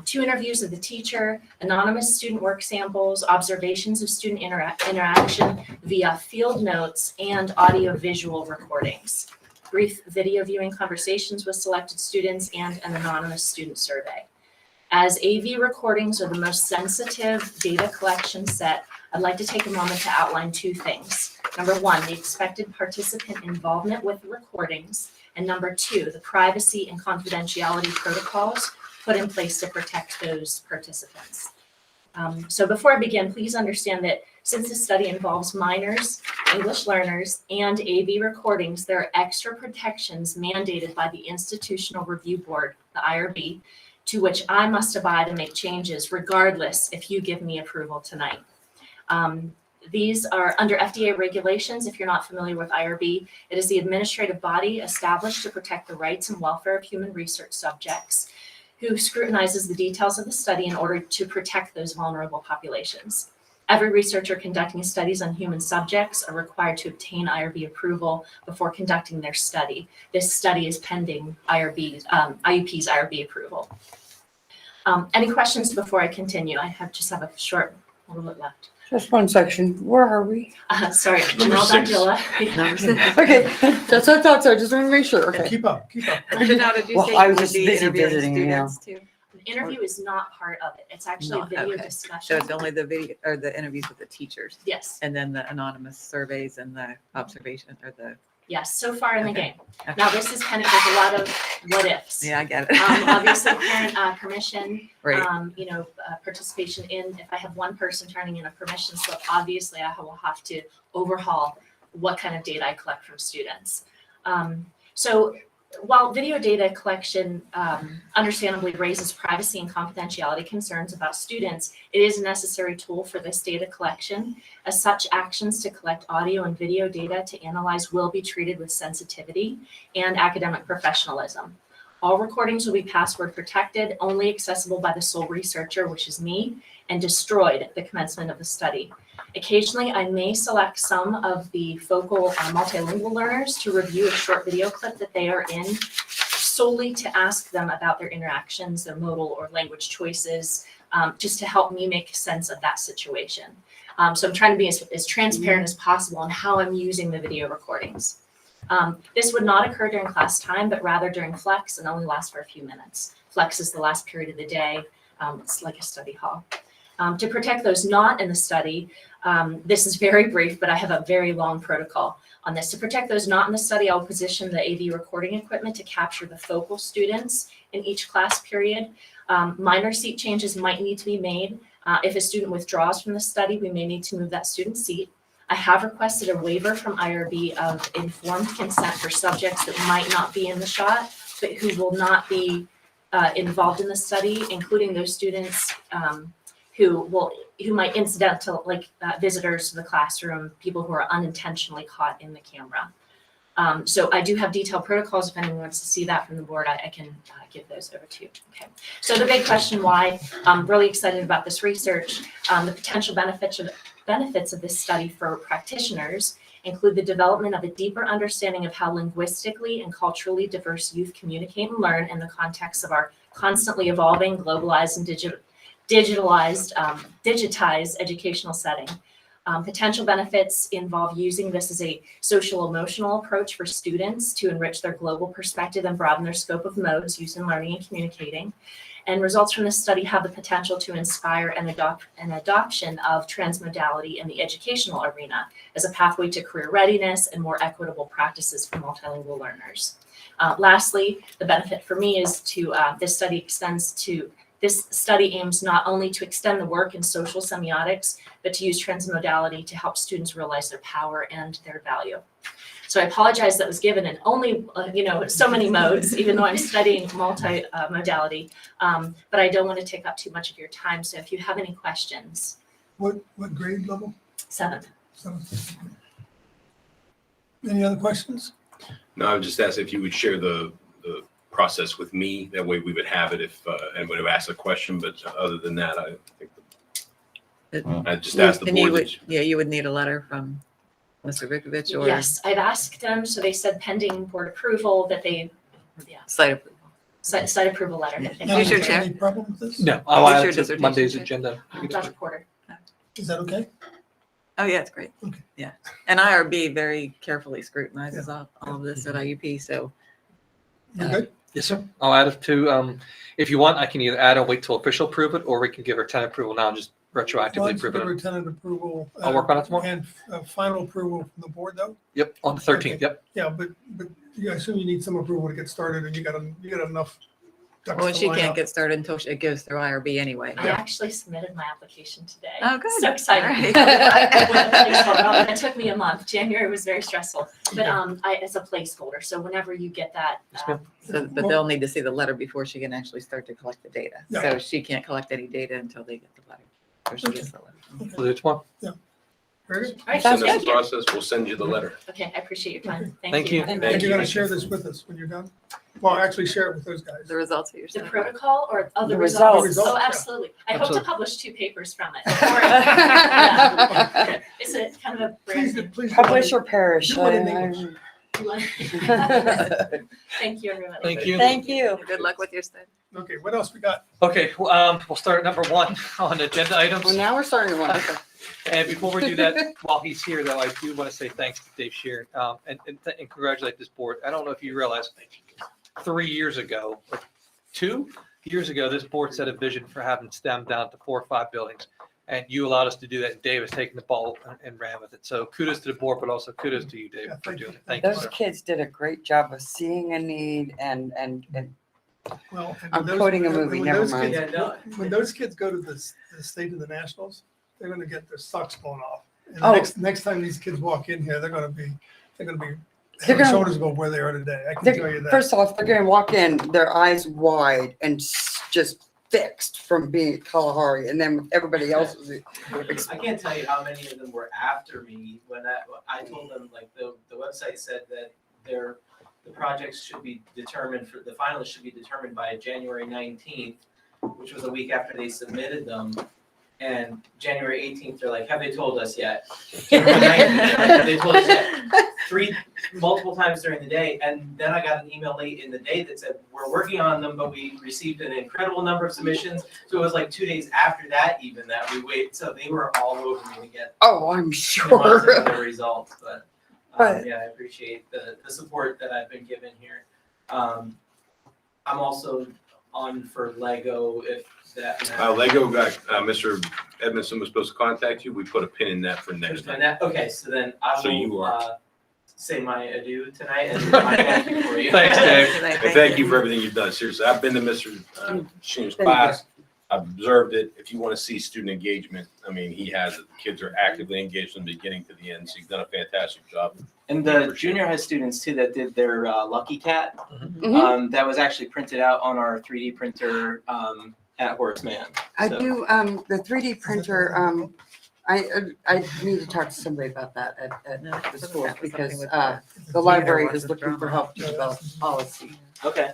2 interviews of the teacher, anonymous student work samples, observations of student interaction via field notes, and audio-visual recordings. Brief video viewing conversations with selected students, and an anonymous student survey. As AV recordings are the most sensitive data collection set, I'd like to take a moment to outline 2 things. Number 1, the expected participant involvement with the recordings, and number 2, the privacy and confidentiality protocols put in place to protect those participants. So before I begin, please understand that since this study involves minors, English learners, and AV recordings, there are extra protections mandated by the Institutional Review Board, the IRB, to which I must abide and make changes regardless if you give me approval tonight. These are under FDA regulations. If you're not familiar with IRB, it is the administrative body established to protect the rights and welfare of human research subjects, who scrutinizes the details of the study in order to protect those vulnerable populations. Every researcher conducting studies on human subjects are required to obtain IRB approval before conducting their study. This study is pending IUP's IRB approval. Any questions before I continue? I just have a little bit left. Just one section. Where are we? Sorry, Number Janelle 6. Dandilla. Number 6. Okay, that's what I thought, so I just want to make sure, okay. Keep up. Janelle, did you Well, say I you was would just be busy interviewing visiting, you know. students too? The interview is not part of it. It's actually a Not- video okay. discussion. So it's only the video or the interviews with the teachers? Yes. And then the anonymous surveys and the observation or the. Yes, so far in the Okay. game. Now, this is kind of, there's a lot of what ifs. Yeah, I get it. Obviously, parent permission, Right. Participation in, if I have one person turning in a permission slip, obviously I will have to overhaul what kind of data I collect from students. So while video data collection understandably raises privacy and confidentiality concerns about students, it is a necessary tool for this data collection. As such, actions to collect audio and video data to analyze will be treated with sensitivity and academic professionalism. All recordings will be password protected, only accessible by the sole researcher, which is me, and destroyed at the commencement of the study. Occasionally, I may select some of the focal multilingual learners to review a short video clip that they are in, solely to ask them about their interactions, their modal or language choices, just to help me make sense of that situation. So I'm trying to be as transparent as possible on how I'm using the video recordings. This would not occur during class time, but rather during flex and only last for a few minutes. Flex is the last period of the day. It's like a study hall. To protect those not in the study, this is very brief, but I have a very long protocol on this. To protect those not in the study, I'll position the AV recording equipment to capture the focal students in each class period. Minor seat changes might need to be made. If a student withdraws from the study, we may need to move that student's seat. I have requested a waiver from IRB of informed consent for subjects that might not be in the shot, but who will not be involved in the study, including those students who might incidental, like visitors to the classroom, people who are unintentionally caught in the camera. So I do have detailed protocols. If anyone wants to see that from the board, I can give those over to you. Okay. So the big question why, I'm really excited about this research. The potential benefits of this study for practitioners include the development of a deeper understanding of how linguistically and culturally diverse youth communicate and learn in the context of our constantly evolving, globalized, and digitized educational setting. Potential benefits involve using this as a social emotional approach for students to enrich their global perspective and broaden their scope of modes used in learning and communicating. And results from this study have the potential to inspire an adoption of transmodality in the educational arena as a pathway to career readiness and more equitable practices for multilingual learners. Lastly, the benefit for me is this study aims not only to extend the work in social semiotics, but to use transmodality to help students realize their power and their value. So I apologize that was given in only, so many modes, even though I'm studying multi-modality, but I don't want to take up too much of your time. So if you have any questions. What grade level? 7th. 7th. Any other questions? No, I would just ask if you would share the process with me. That way we would have it if anybody would ask a question. But other than that, I think I just asked the board. You would need a letter from Mr. Vikovich or? Yes, I've asked them. So they said pending board approval that they, Site approval. Site approval letter. You should share. Any problem with this? No, I'll add it to Monday's agenda. Dr. Porter. Is that okay? Oh, yeah, it's great. Okay. Yeah. And IRB very carefully scrutinizes all of this at IUP, so. You good? Yes, sir. I'll add it to, if you want, I can either add and wait till official approve it, or we can give her tenant approval now and just retroactively approve it. Tenant approval. I'll work on it tomorrow. And final approval from the board though? Yep, on the 13th, yep. Yeah, but I assume you need some approval to get started and you got enough ducks Well, to she line can't up. get started until it goes through IRB anyway. I actually submitted my application today. Oh, good. So excited. All right. It took me a month. January was very stressful, but it's a placeholder. So whenever you get that, But they'll need to see the letter before she can actually start to collect the data. Yeah. So she can't collect any data until they get the letter. Or she gets the letter. We'll do it tomorrow. Yeah. Very good. All right, Send sounds us the good. process. We'll send you the letter. Okay, I appreciate your time. Thank you. And you're gonna share this with us when you're done? Well, actually share it with those guys. The results of your The protocol or the The results? results. Oh, Yeah. absolutely. I hope to Absolutely. publish 2 papers from it. Yeah. It's a kind of a brand. Publish or perish. Do it in English. Thank you, everybody. Thank you. Thank you. Good luck with your study. Okay, what else we got? Okay, we'll start at number 1 on agenda items. Well, now we're starting at 1. Okay. And before we do that, while he's here, though, I do want to say thanks to Dave Sheeran and congratulate this board. I don't know if you realize, 3 years ago, or 2 years ago, this board set a vision for having STEM down to 4 or 5 buildings. And you allowed us to do that. And Dave has taken the ball and ran with it. So kudos to the board, but also kudos to you, Dave, for doing it. Thank you, Those sir. kids did a great job of seeing a need and Well, and I'm when those- quoting a when movie, those never kids- mind. Yeah, no. When those kids go to the state and the nationals, they're gonna get their socks blown off. And Oh. next time these kids walk in here, they're gonna be head and They're gonna- shoulders above where they are today. I can tell you that. First off, they're going to walk in, their eyes wide and just fixed from being at Kalahari, and then everybody else is. I can't tell you how many of them were after me when I told them, like, the website said that the projects should be determined the finalists should be determined by January 19th, which was a week after they submitted them. And January 18th, they're like, have they told us yet? January 19th, have they told us yet? Multiple times during the day. And then I got an email late in the day that said, we're working on them, but we received an incredible number of submissions. So it was like 2 days after that even that we wait. So they were all over me to get Oh, I'm the sure. results. But yeah, I appreciate the support that I've been given here. I'm also on for Lego if that. Lego got, Mr. Edmondson was supposed to contact you. We put a pin in that for next time. Okay, so then I So you will are. say my adieu tonight and my thank you for you. Thanks, Dave. And thank you for everything you've done. Seriously, I've been to Mr. Sheen's class. I've observed it. If you want to see student engagement, I mean, he has it. The kids are actively engaged from the beginning to the end. So he's done a fantastic job. And the junior high students too that did their Lucky Cat, Mhm. that was actually printed out on our 3D printer at Horace Mann. I So- do, the 3D printer, I need to talk to somebody about that at the schools because the library is looking for help to develop policy. Okay.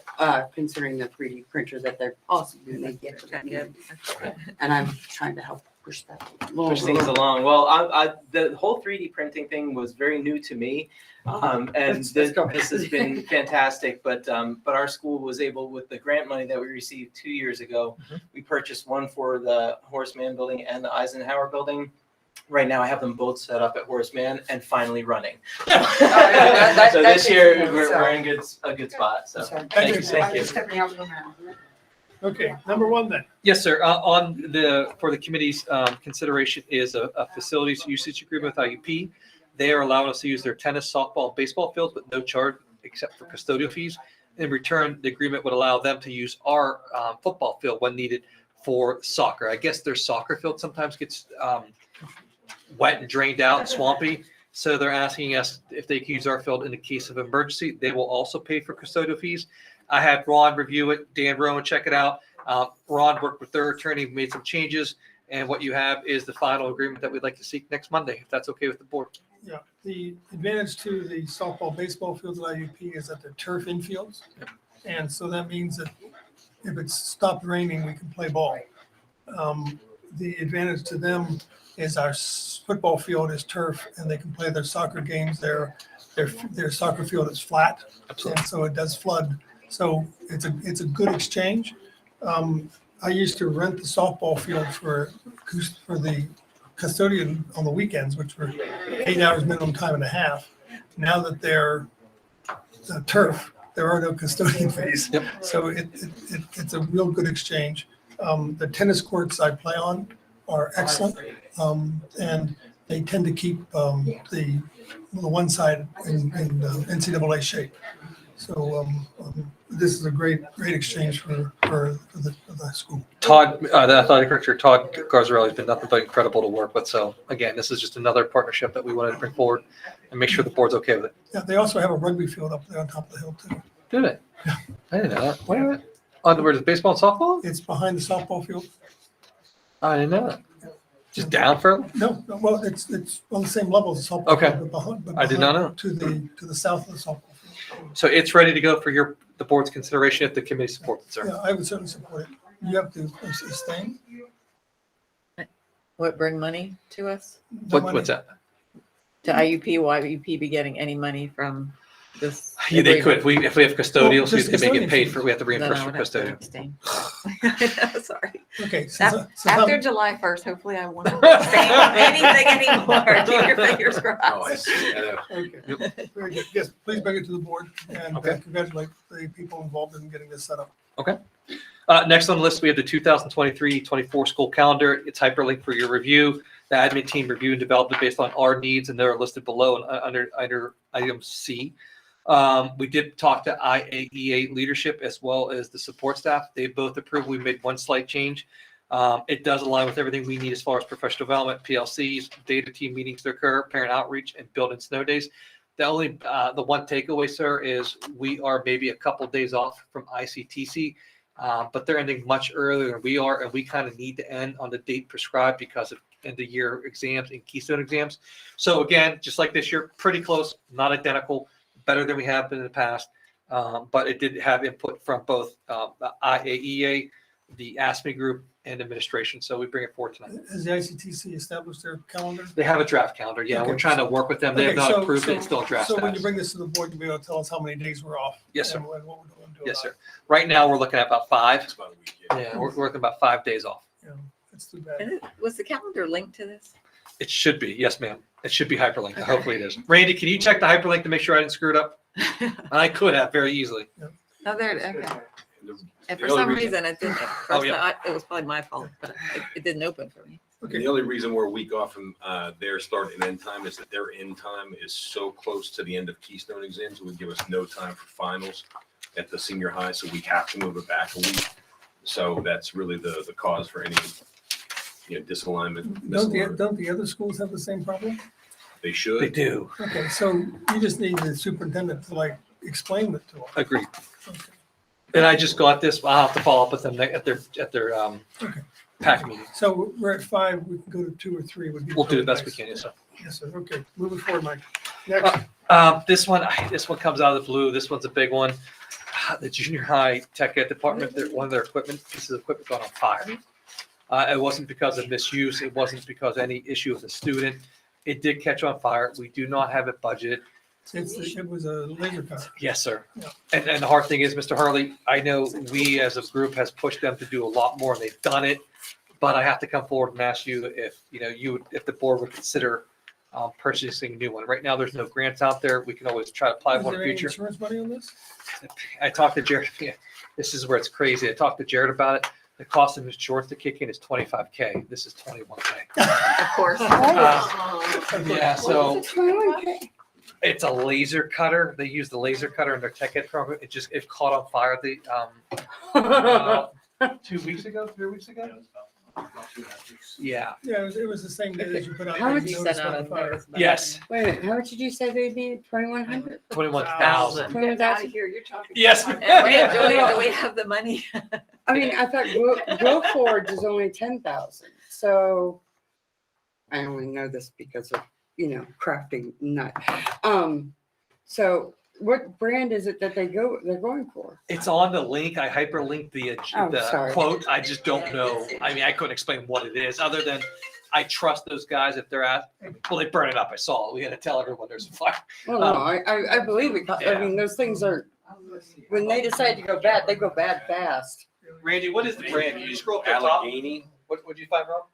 Concerning the 3D printer that they're possibly going to get. And I'm trying to help push things along. Well, the whole 3D printing thing was very new to me, and this has been fantastic. But our school was able, with the grant money that we received 2 years ago, we purchased one for the Horace Mann building and the Eisenhower building. Right now, I have them both set up at Horace Mann and finally running. So this year we're in a good spot. So thank you. Okay, number one then. Yes, sir. For the committee's consideration is a facilities usage agreement with IUP. They are allowing us to use their tennis, softball, baseball fields with no charge except for custodial fees. In return, the agreement would allow them to use our football field when needed for soccer. I guess their soccer field sometimes gets wet and drained out and swampy. So they're asking us if they can use our field in the case of emergency. They will also pay for custodial fees. I had Ron review it, Dan Rowan check it out. Ron worked with their attorney, made some changes, and what you have is the final agreement that we'd like to seek next Monday, if that's okay with the board. Yeah, the advantage to the softball, baseball fields at IUP is that they're turf infields. And so that means that if it's stopped raining, we can play ball. The advantage to them is our football field is turf and they can play their soccer games. Their soccer field is flat. Absolutely. And so it does flood. So it's a good exchange. I used to rent the softball field for the custodian on the weekends, which were 8 hours minimum time and a half. Now that they're turf, there are no custodian fees. Yep. So it's a real good exchange. The tennis courts I play on are excellent, and they tend to keep the one side in NCAA shape. So this is a great exchange for the school. Todd, the athletic director, Todd Garzarelli, has been nothing but incredible to work with. So again, this is just another partnership that we wanted to bring forward and make sure the board's okay with it. Yeah, they also have a rugby field up there on top of the hill too. Do they? Yeah. I didn't know that. Wait a minute. Where is baseball and softball? It's behind the softball field. I didn't know that. Just down further? No, well, it's on the same level as the softball. Okay. Field, but I did not know. To the south of the softball field. So it's ready to go for the board's consideration if the committee supports it, sir. Yeah, I would certainly support it. You have to abstain. What, bring money to us? What's that? To IUP, will IUP be getting any money from this? Yeah, they could. If we have custodial, just they may get custodian paid fees. for. We have to reimburse No, for I would have to custodial. abstain. I know, sorry. Okay. After July 1st, hopefully I won't abstain on anything anymore. Keep your fingers crossed. Okay. Very good. Yes, please bring it to the board and congratulate the people involved in getting this set up. Okay. Next on the list, we have the 2023-24 school calendar. It's hyperlinked for your review. The admin team reviewed and developed it based on our needs, and they're listed below and under item C. We did talk to IAEA leadership as well as the support staff. They both approved. We made one slight change. It does align with everything we need as far as professional development, PLCs, data team meetings to occur, parent outreach, and build-in snow days. The only the one takeaway, sir, is we are maybe a couple days off from ICTC, but they're ending much earlier than we are, and we kind of need to end on the date prescribed because of end-of-year exams and Keystone exams. So again, just like this year, pretty close, not identical, better than we have been in the past, but it did have input from both the IAEA, the ASME group, and administration. So we bring it forward tonight. Has the ICTC established their calendar? They have a draft calendar. Yeah, Okay, we're trying to work with them. They have not approved it. It's still a draft So when status. you bring this to the board, you'll be able to tell us how many days we're off. Yes, sir. And what we're going to do. Yes, sir. Right now, we're looking at about 5. Yeah, we're looking about 5 days off. It's too bad. And was the calendar linked to this? It should be. Yes, ma'am. It should be hyperlinked. Hopefully it is. Randy, can you check the hyperlink to make sure I didn't screw it up? I could have very easily. Oh, there, okay. And for The only some reason- reason it didn't. Oh, yeah. It was probably my fault, but it didn't open for me. The only reason we're a week off from their start and end time is that their end time is so close to the end of Keystone exams, it would give us no time for finals at the senior high, so we have to move it back a week. So that's really the cause for any disalignment. Don't the other schools have the same problem? They should. They do. Okay, so you just need the superintendent to explain it to them. Agreed. And I just got this. I'll have to follow up with them at their PAC meeting. So we're at 5, we can go to 2 or 3 would be. We'll do the best we nice. can. Yes, sir. Yes, sir. Okay, moving forward, Mike. Next. This one comes out of the blue. This one's a big one. The junior high tech ed department, one of their pieces of equipment got on fire. It wasn't because of misuse. It wasn't because of any issue with the student. It did catch on fire. We do not have it budgeted. It was a laser cutter. Yes, sir. Yeah. And the hard thing is, Mr. Harley, I know we as a group has pushed them to do a lot more, and they've done it. But I have to come forward and ask you if, if the board would consider purchasing a new one. Right now, there's no grants out there. We can always try to apply Is one in there the any future. insurance money on this? I talked to Jared. Yeah, this is where it's crazy. I talked to Jared about it. The cost of insurance to kick in is $25K. This is $21K. Of course. Yeah, so What's the 21K? it's a laser cutter. They use the laser cutter in their tech ed program. It caught on fire 2 weeks ago, 3 weeks ago. Yeah. Yeah, it was the same day that you put out. How the much you notice sent out on a fire. notice? Yes. Wait a minute, how much did you say they needed? 2,100? 21,000. Get out of here, you're talking. Yes. And do we have the money? I mean, I thought Glow Forge is only 10,000. So I only know this because of, crafting nut. So what brand is it that they're going for? It's on the link. I hyperlinked the sorry. quote. I just don't know. I mean, I couldn't explain what it is other than I trust those guys if they're at, well, they burn it up. I saw it. We had to tell everyone there's a fire. Well, no, I believe it. I mean, those things are, when they decide to go bad, they go bad fast. Randy, what is the brand? Can you scroll up to the top? Allegheny, What did you find, Rob?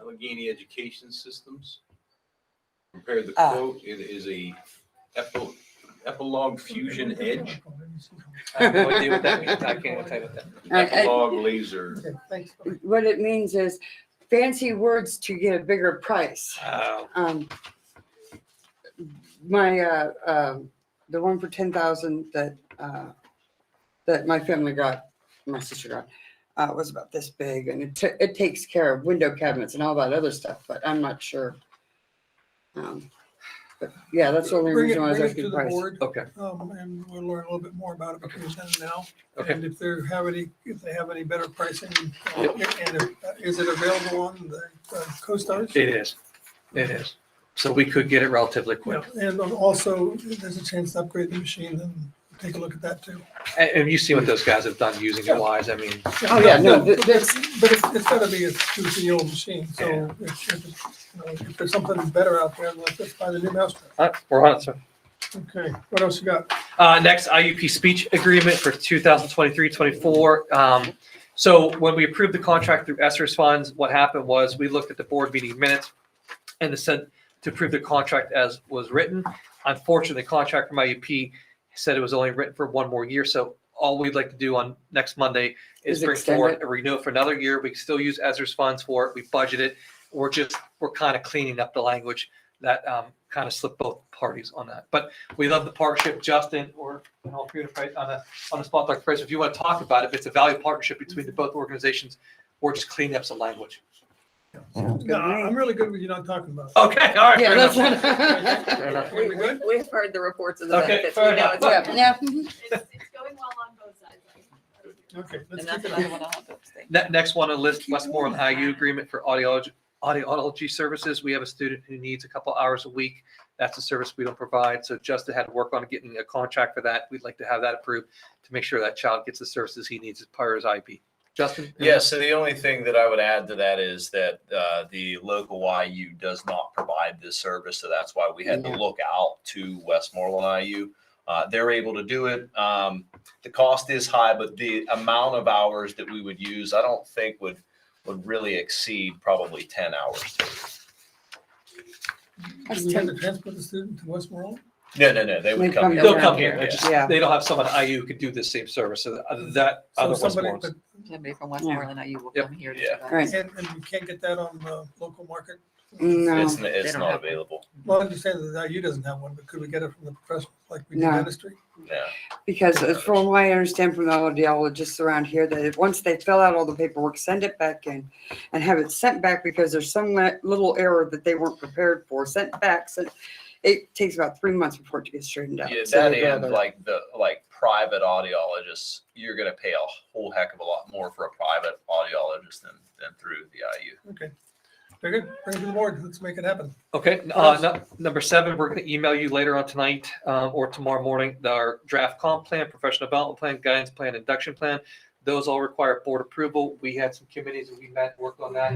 Allegheny Education Systems. Compared the Ah. quote, it is a Epilogue Fusion Edge. I have no idea what that means. I can't tell you what that means. Epilogue laser. Okay, thanks. What it means is fancy words to get a bigger price. Oh. The one for 10,000 that my family got, my sister got, was about this big, and it takes care of window cabinets and all that other stuff, but I'm not sure. But yeah, that's the only Bring it, reason why I was bring it asking to the the price. board. Okay. And we'll learn a little bit more about it between then and now. Okay. And if they have any better pricing, and is it available on the CoStars? It is. It is. So we could get it relatively quick. Yeah, and also, if there's a chance to upgrade the machine, then take a look at that too. And you see what those guys have done using it wise. I mean, Oh, yeah, no, But it's gotta be a 2-year-old machine, so if there's something better out there, let's buy the new mousetrap. we're on it, sir. Okay, what else you got? Next, IUP speech agreement for 2023-24. So when we approved the contract through ESSER's funds, what happened was we looked at the board meeting minutes and it said to approve the contract as was written. Unfortunately, the contract from IUP said it was only written for 1 more year. So all we'd like to do on next Monday is Is bring extend forward it. a renewal for another year. We can still use ESSER's funds for it. We budget it. We're kind of cleaning up the language that kind of slipped both parties on that. But we love the partnership, Justin, or on the spot, Dr. Fraser, if you want to talk about it, if it's a value partnership between the both organizations, we're just cleaning up some language. No, I'm really good with you not talking about it. Okay, all right. Yeah, fair that's enough. what. Fair enough. We good? We've heard the reports of the Okay, benefits. fair We know enough. it's Yeah, happening. yeah. It's going well on both sides. Okay, And let's that's keep another it. one I'll have to abstain. Next one on the list, Westmoreland IU agreement for audiology services. We have a student who needs a couple hours a week. That's a service we don't provide. So Justin had to work on getting a contract for that. We'd like to have that approved to make sure that child gets the services he needs as part of his IP. Justin? Yeah, so the only thing that I would add to that is that the local IU does not provide this service. So that's why we had to look out to Westmoreland IU. They're able to do it. The cost is high, but the amount of hours that we would use, I don't think would really exceed probably 10 hours. Do we have to transport the student to Westmoreland? No, they would come here. They'll come here. Yeah. They just- They don't have someone at IU who could do the same service. So that other Westmoreland. Somebody from Westmoreland IU will come here to do that. Right. And you can't get that on the local market? No. It's They don't not have available. Well, I understand that the IU doesn't have one, but could we get it from the professionals like we do No. dentistry? Yeah. Because from what I understand from the audiologists around here, that once they fill out all the paperwork, send it back in and have it sent back because there's some little error that they weren't prepared for, sent back. So it takes about 3 months before it gets straightened out. Yeah, So that they'd and rather- like private audiologists, you're going to pay a whole heck of a lot more for a private audiologist than through the IU. Okay, very good. Bring it to the board. Let's make it happen. Okay, number 7, we're going to email you later on tonight or tomorrow morning, our draft comp plan, professional development plan, guidance plan, induction plan. Those all require board approval. We had some committees that we met, worked on that.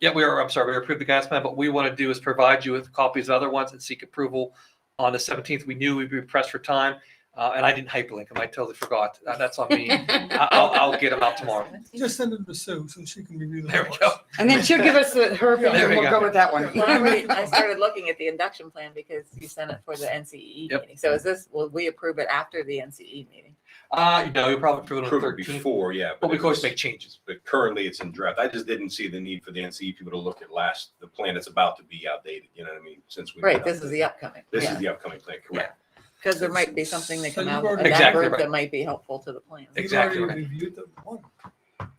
Yeah, we approved the guidance plan. What we want to do is provide you with copies of other ones and seek approval on the 17th. We knew we'd be pressed for time. And I didn't hyperlink them. I totally forgot. That's on me. I'll get them out tomorrow. Just send them to Sue so she can review them. There we go. And then she'll give us her opinion, There and we we'll go. go with that one. I started looking at the induction plan because you sent it for the NCE Yep. meeting. So will we approve it after the NCE meeting? You'll probably approve it on Approve the it 13th. before, yeah. But we it can always was- make changes. But currently it's in draft. I just didn't see the need for the NCE people to look at the plan that's about to be outdated, you know what I mean? Since we. Right, this is the upcoming. This yeah. is the upcoming plan, correct? Because there might be something that So come you've out of already- that Exactly group right. that might be helpful to the plan. Exactly We've right. already reviewed the one.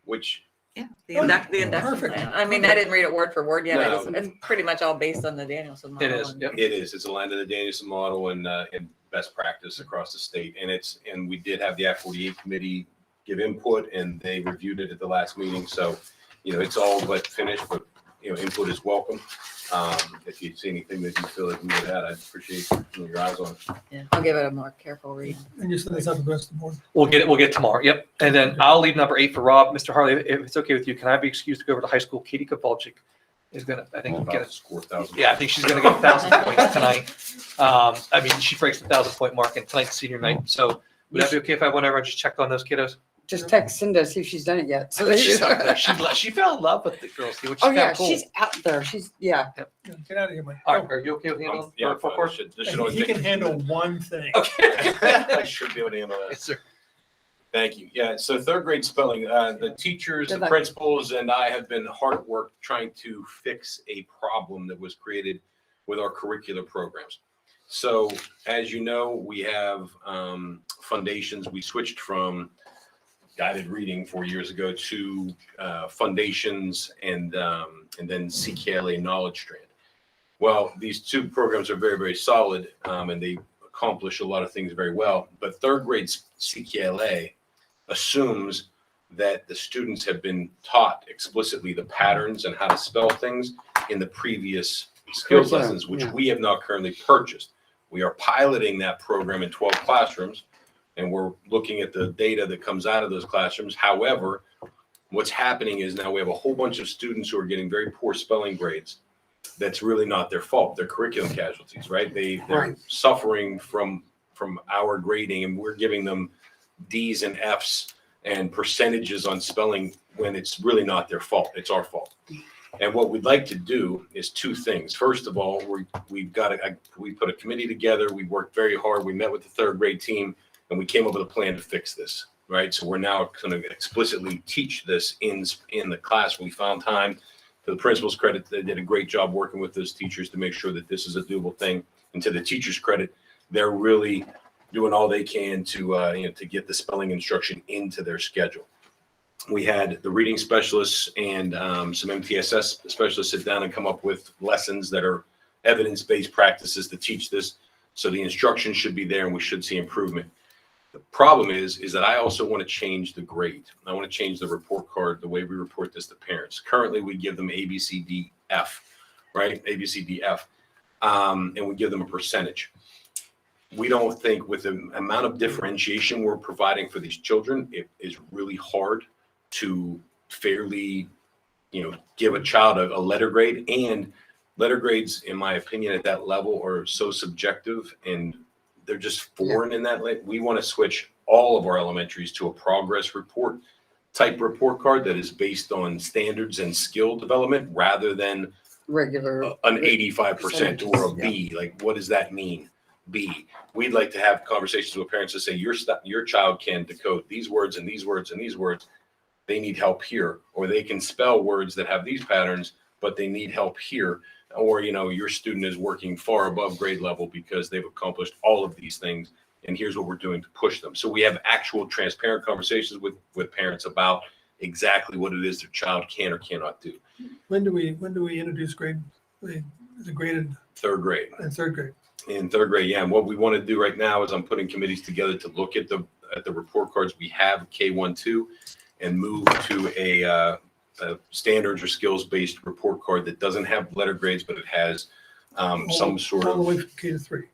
Which, Yeah, Oh, the induction perfect. plan. I mean, I didn't read it word for word yet. No. It's pretty much all based on the Danielson model. It is. and- Yep. it is, it's aligned to the Danielson model and best practice across the state. And we did have the Act 48 committee give input and they reviewed it at the last meeting. So, it's all but finished, but, input is welcome. If you see anything that you feel like we would add, I'd appreciate your eyes on it. Yeah, I'll give it a more careful read. And you send this out to the rest of the board. We'll get it tomorrow. Yep. And then I'll leave number 8 for Rob. Mr. Harley, if it's okay with you, can I be excused to go over to high school? Katie Kowalczyk is going to, I think, About get to score 1,000. Yeah, I think she's going to get 1,000 points tonight. I mean, she breaks the 1,000-point mark in tonight's senior night. So would that be okay if I went over and just checked on those kiddos? Just text Cinda, see if she's done it yet. So that She fell in love with the girls. See, which is Oh, kind yeah, of cool. she's out there. Yeah, get out of here, Mike. All right, are you okay with handling Yeah, full course? this should only He take- can handle one thing. Okay. I should be able to handle that. Yes, sir. Thank you. Yeah, so third grade spelling, the teachers, the Good luck. principals, and I have been hard at work trying to fix a problem that was created with our curricular programs. So as you know, we have foundations. We switched from guided reading 4 years ago to foundations and then CKLA knowledge strand. Well, these two programs are very, very solid and they accomplish a lot of things very well. But third grade CKLA assumes that the students have been taught explicitly the patterns and how to spell things in the previous skills Curriculum, lessons, which yeah. we have not currently purchased. We are piloting that program in 12 classrooms, and we're looking at the data that comes out of those classrooms. However, what's happening is now we have a whole bunch of students who are getting very poor spelling grades. That's really not their fault. They're curriculum casualties, right? They're Right. suffering from our grading, and we're giving them D's and F's and percentages on spelling when it's really not their fault. It's our fault. And what we'd like to do is two things. First of all, we put a committee together. We worked very hard. We met with the third grade team, and we came up with a plan to fix this, right? So we're now going to explicitly teach this in the class. We found time. To the principal's credit, they did a great job working with those teachers to make sure that this is a doable thing. And to the teachers' credit, they're really doing all they can to get the spelling instruction into their schedule. We had the reading specialists and some MTSS specialists sit down and come up with lessons that are evidence-based practices to teach this. So the instruction should be there and we should see improvement. The problem is that I also want to change the grade. I want to change the report card, the way we report this to parents. Currently, we give them A, B, C, D, F, right? A, B, C, D, F. And we give them a percentage. We don't think with the amount of differentiation we're providing for these children, it is really hard to fairly, give a child a letter grade. And letter grades, in my opinion, at that level are so subjective and they're just foreign in that. We want to switch all of our elementaries to a progress report type report card that is based on standards and skill development rather than regular an 85% or a B. Like, what does that mean? B. We'd like to have conversations with parents to say your child can decode these words and these words and these words. They need help here, or they can spell words that have these patterns, but they need help here. Or, your student is working far above grade level because they've accomplished all of these things. And here's what we're doing to push them. So we have actual transparent conversations with parents about exactly what it is their child can or cannot do. When do we introduce the graded Third grade. in third grade? In third grade, yeah. And what we want to do right now is I'm putting committees together to look at the report cards we have K-1-2 and move to a standards or skills-based report card that doesn't have letter grades, but it has some sort All the of way from K to 3.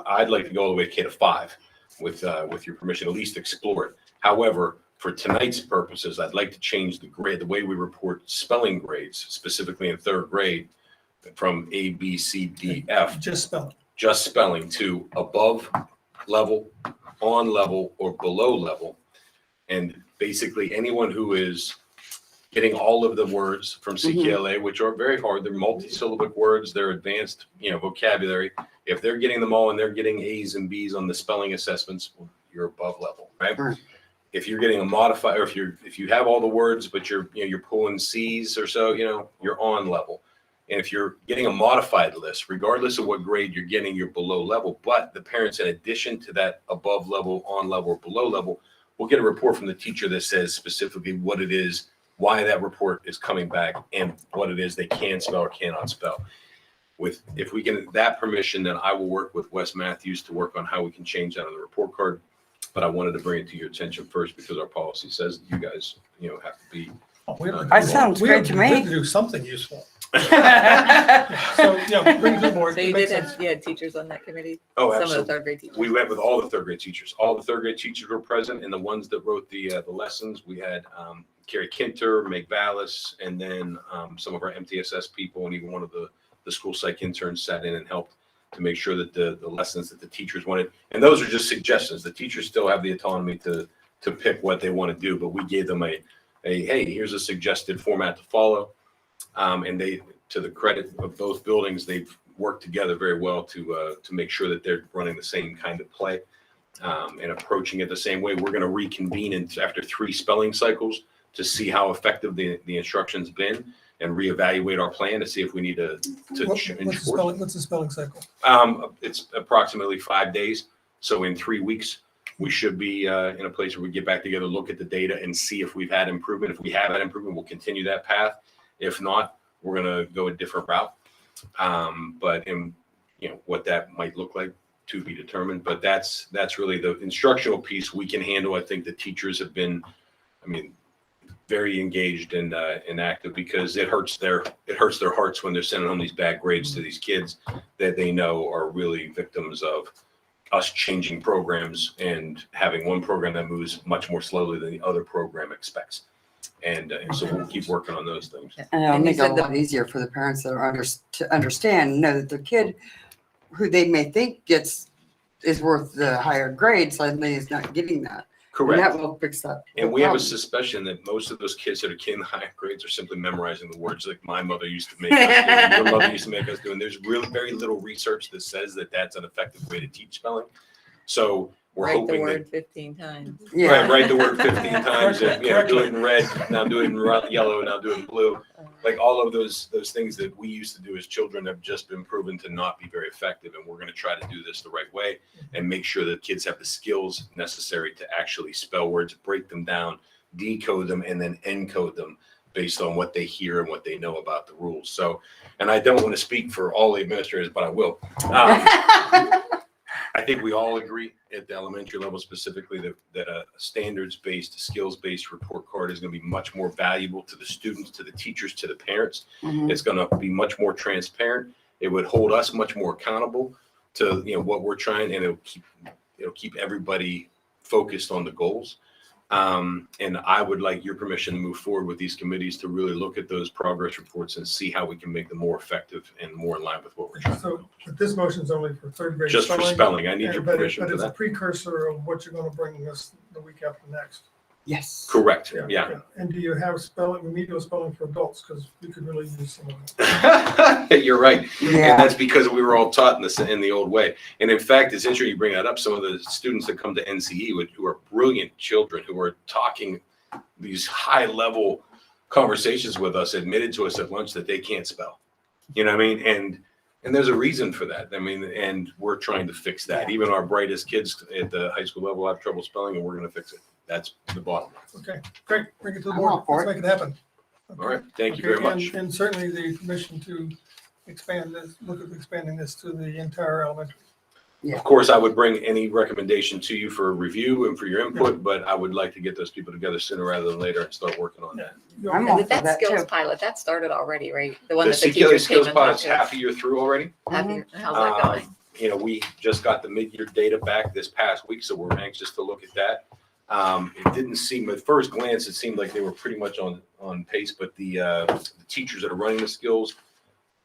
I'd like to go all the way to K-5 with your permission, at least explore it. However, for tonight's purposes, I'd like to change the grade, the way we report spelling grades, specifically in third grade, from A, B, C, D, F, Just spell. just spelling, to above level, on level, or below level. And basically anyone who is getting all of the words from CKLA, which are very hard, they're multi-syllabic words, they're advanced, vocabulary. If they're getting them all and they're getting A's and B's on the spelling assessments, well, you're above level, right? If you're getting a modified, or if you have all the words, but you're pulling C's or so, you're on level. And if you're getting a modified list, regardless of what grade you're getting, you're below level. But the parents, in addition to that above level, on level, or below level, will get a report from the teacher that says specifically what it is, why that report is coming back, and what it is they can spell or cannot spell. If we get that permission, then I will work with Wes Matthews to work on how we can change that on the report card. But I wanted to bring it to your attention first because our policy says you guys, have to be. That sounds great to me. We have to do something useful. So, bring it to the board. So you had teachers on that committee? Oh, Some absolutely. of the third grade teachers. We went with all the third grade teachers. All the third grade teachers were present, and the ones that wrote the lessons, we had Carrie Kinter, Meg Ballas, and then some of our MTSS people, and even one of the school psych interns sat in and helped to make sure that the lessons that the teachers wanted, and those are just suggestions. The teachers still have the autonomy to pick what they want to do, but we gave them a hey, here's a suggested format to follow. And they, to the credit of both buildings, they've worked together very well to make sure that they're running the same kind of play and approaching it the same way. We're going to reconvene after 3 spelling cycles to see how effective the instruction's been and reevaluate our plan to see if we need to change. What's the spelling cycle? It's approximately 5 days. So in 3 weeks, we should be in a place where we get back together, look at the data, and see if we've had improvement. If we have had improvement, we'll continue that path. If not, we're going to go a different route. But what that might look like to be determined. But that's really the instructional piece we can handle. I think the teachers have been, very engaged and active, because it hurts their hearts when they're sending home these bad grades to these kids that they know are really victims of us changing programs and having one program that moves much more slowly than the other program expects. And so we'll keep working on those things. And it'll make it a lot easier for the parents that are to understand and know that the kid who they may think is worth the higher grade suddenly is not getting that. Correct. And that will fix that. And we have a suspicion that most of those kids that are getting the higher grades are simply memorizing the words like my mother used to make us do, your mother used to make us do. And there's really very little research that says that that's an effective way to teach spelling. So we're Write hoping the word that, 15 times. right, write the word 15 times. And, do it in red, now do it in yellow, now do it in blue. Like all of those things that we used to do as children have just been proven to not be very effective. And we're going to try to do this the right way and make sure that kids have the skills necessary to actually spell words, break them down, decode them, and then encode them based on what they hear and what they know about the rules. So, and I don't want to speak for all the administrators, but I will. I think we all agree at the elementary level specifically that a standards-based, skills-based report card is going to be much more valuable to the students, to the teachers, to the parents. Mhm. It's going to be much more transparent. It would hold us much more accountable to what we're trying, and it'll keep everybody focused on the goals. And I would like your permission to move forward with these committees to really look at those progress reports and see how we can make them more effective and more in line with what we're trying to do. So, but this motion is only for third grade. Just for spelling. I need your but permission for it's a that. precursor of what you're going to bring us the week after next. Yes. Correct. Yeah. Okay. And do you have remedial spelling for adults? Because we could really use some of that. You're right. Yeah. And that's because we were all taught in the old way. And in fact, it's interesting you bring that up. Some of the students that come to NCE who are brilliant children who are talking these high level conversations with us admitted to us at lunch that they can't spell. You know what I mean? And there's a reason for that. I mean, and we're trying to fix that. Even our brightest kids at the high school level have trouble spelling, and we're going to fix it. That's the bottom line. Okay, great. Bring it to the I'm board. all for Let's make it happen. All right. Thank you Okay, very much. And certainly the permission to expand this, look at expanding this to the entire elementary. Of course, I would bring any recommendation to you for review and for your input, but I would like to get those people together sooner rather than later and start working on that. I'm And all with for that that skills too. pilot, that started already, right? The one The that the CKLA teachers came Skills and Pilot's talked to us. half a year through already. How's that going? We just got the mid-year data back this past week, so we're anxious to look at that. It didn't seem, at first glance, it seemed like they were pretty much on pace, but the teachers that are running the skills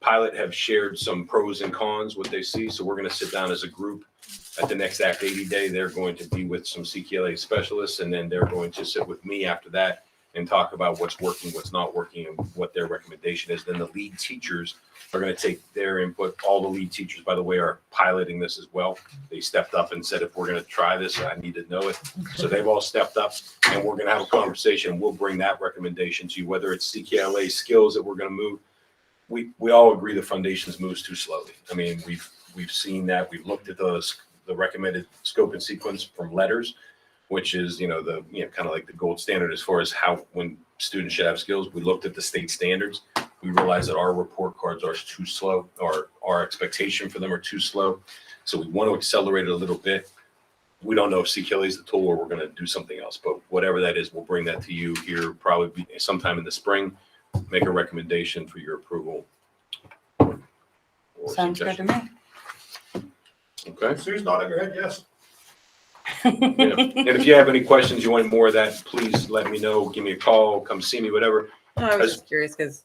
pilot have shared some pros and cons, what they see. So we're going to sit down as a group at the next Act 80 day. They're going to be with some CKLA specialists, and then they're going to sit with me after that and talk about what's working, what's not working, and what their recommendation is. Then the lead teachers are going to take their input. All the lead teachers, by the way, are piloting this as well. They stepped up and said, if we're going to try this, I need to know it. So they've all stepped up, and we're going to have a conversation. We'll bring that recommendation to you, whether it's CKLA skills that we're going to move. We all agree the foundations moves too slowly. I mean, we've seen that. We've looked at the recommended scope and sequence from letters, which is, kind of like the gold standard as far as how, when students should have skills. We looked at the state standards. We realized that our report cards are too slow, or our expectation for them are too slow. So we want to accelerate it a little bit. We don't know if CKLA is the tool or we're going to do something else, but whatever that is, we'll bring that to you here probably sometime in the spring, make a recommendation for your approval. or Sounds good to suggestion. me. Okay. Sue's nodding her head, yes. And if you have any questions, you want more of that, please let me know. Give me a call, come see me, whatever. No, I was As- just curious because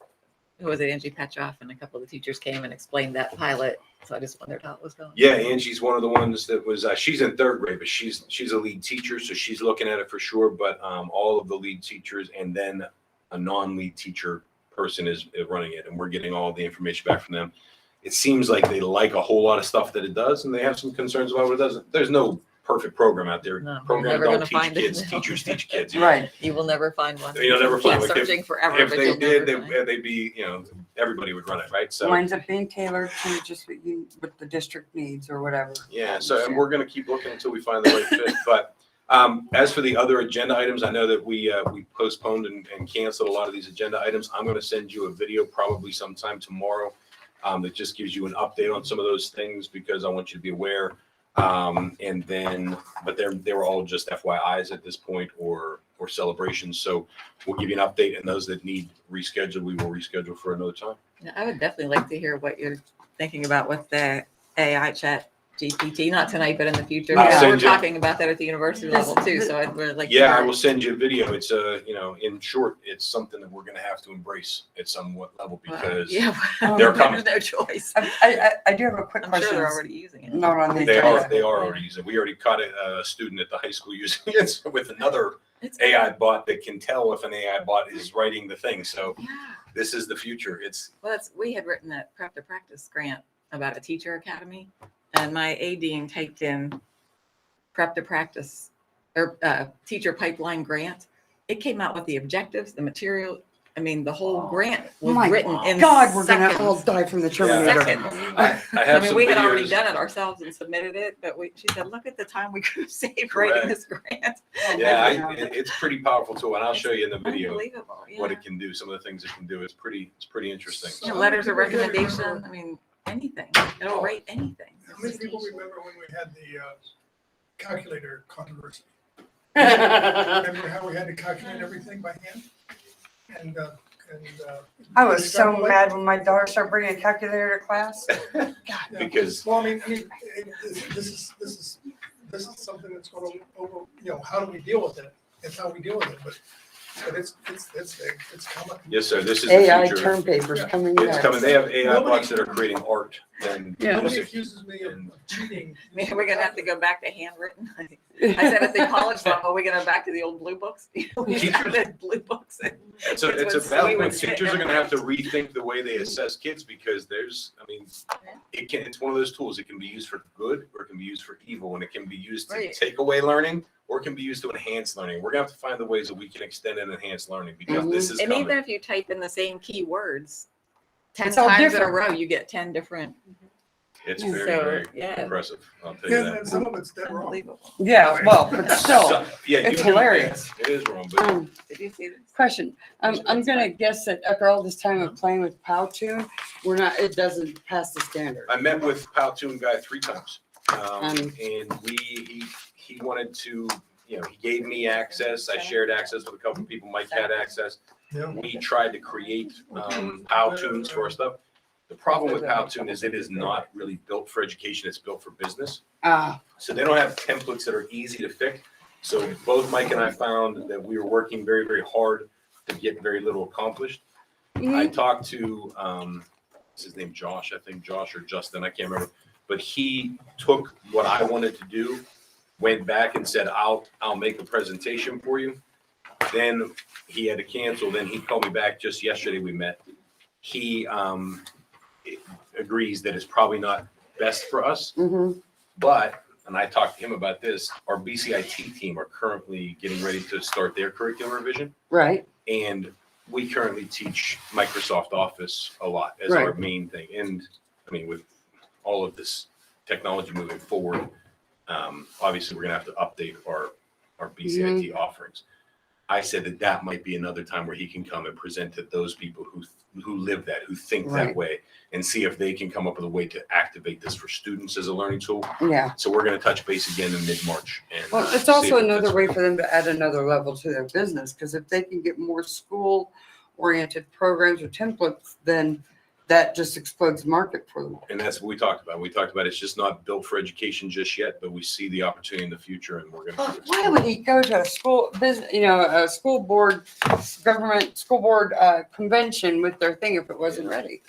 who was it? Angie Petroff and a couple of the teachers came and explained that pilot. So I just wondered how it was going. Yeah, Angie's one of the ones that was, she's in third grade, but she's a lead teacher, so she's looking at it for sure. But all of the lead teachers and then a non-lead teacher person is running it, and we're getting all the information back from them. It seems like they like a whole lot of stuff that it does, and they have some concerns about what it doesn't. There's no perfect program out there. No, you're Programs never don't gonna teach find it. kids, teachers teach kids. Right. You will never find one. You'll never Keep find, like, searching forever. If but they you'll did, never find. they'd be, everybody would run it, right? So. Winds up being tailored to just what the district needs or whatever. Yeah, so and we're going to keep looking until we find the right fit. But as for the other agenda items, I know that we postponed and canceled a lot of these agenda items. I'm going to send you a video probably sometime tomorrow that just gives you an update on some of those things, because I want you to be aware. And then, but they were all just FYIs at this point, or celebrations. So we'll give you an update, and those that need rescheduled, we will reschedule for another time. Yeah, I would definitely like to hear what you're thinking about with the AI chat GPT, not tonight, but in the future. I'll Because we're send you- talking about that at the university level too, so I'd really like to Yeah, I hear- will send you a video. It's in short, it's something that we're going to have to embrace at somewhat level, because Yeah, they're coming. there's no choice. I do have a quick I'm question. sure they're already using it. Not on the They agenda. are already using it. We already caught a student at the high school using it with another AI bot that can tell if an AI bot is writing the thing. So this is the future. Well, we had written that Prep to Practice grant about a teacher academy, and my AD typed in Prep to Practice or teacher pipeline grant. It came out with the objectives, the material. I mean, the whole grant was My written in God, we're gonna seconds. all die from the Terminator. Seconds. I have mean, some we had already videos. done it ourselves and submitted it, but she said, look at the time we could have saved writing Correct. this grant. Yeah, it's pretty powerful tool, and I'll show you in the video Unbelievable, yeah. what it can do. Some of the things it can do. It's pretty interesting. You know, letters of recommendation, I mean, anything. It'll rate anything. How many people remember when we had the calculator controversy? I Remember how we had to calculate everything by hand? And was so mad when my daughter started bringing a calculator to class. Because Well, I mean, this is something that's going to over, how do we deal with it? It's how we deal with it, but it's coming. yes, sir. This is the AI future. term papers coming It's next. coming. They have AI bots that are creating art. And Nobody accuses me of cheating. I mean, we're gonna have to go back to handwritten. I said at the college level, we're gonna go back to the old blue books. We have the blue books. It's a We valid would point. sit Teachers are down. going to have to rethink the way they assess kids, because it's one of those tools. It can be used for good or it can be used for evil, and it can be used to Right. take away learning or it can be used to enhance learning. We're going to have to find the ways that we can extend and enhance learning, because this is And coming. even if you type in the same keywords 10 It's all times in a different. row, you get 10 different. It's So, very yeah. impressive. I'll tell you Yeah, that. and some of it's dead wrong. Unbelievable. Yeah, well, but still, So- yeah, it's you- hilarious. It is wrong, but Did you see this? Question, I'm gonna guess that after all this time of playing with Powtoon, it doesn't pass the standard. I met with Powtoon guy 3 times. Um, And he wanted to, he gave me access. I shared access with a couple of people. Mike had access. Yeah. We tried to create Powtoons for our stuff. The problem with Powtoon is it is not really built for education. It's built for business. Ah, So they don't have templates that are easy to fix. So both Mike and I found that we were working very, very hard to get very little accomplished. I talked to, what's his name, Josh, I think Josh or Justin, I can't remember. But he took what I wanted to do, went back and said, I'll make a presentation for you. Then he had to cancel. Then he called me back just yesterday. We met. He agrees that it's probably not best for us, but, and I talked to him about this, our BCIT team are currently getting ready to start their curriculum revision. Right. And we currently teach Microsoft Office a lot as our main thing. And I mean, with all of this technology moving forward, obviously we're gonna have to update our BCIT offerings. I said that might be another time where he can come and present to those people who live that, who think that way, and see if they can come up with a way to activate this for students as a learning tool. Yeah. So we're gonna touch base again in mid-March. And Well, it's see also if another that's- way for them to add another level to their business, because if they can get more school-oriented programs or templates, then that just explodes the market for them. And that's what we talked about. We talked about it's just not built for education just yet, but we see the opportunity in the future, and we're gonna. Why would he go to a school business, a school board, school board convention with their thing if it wasn't ready?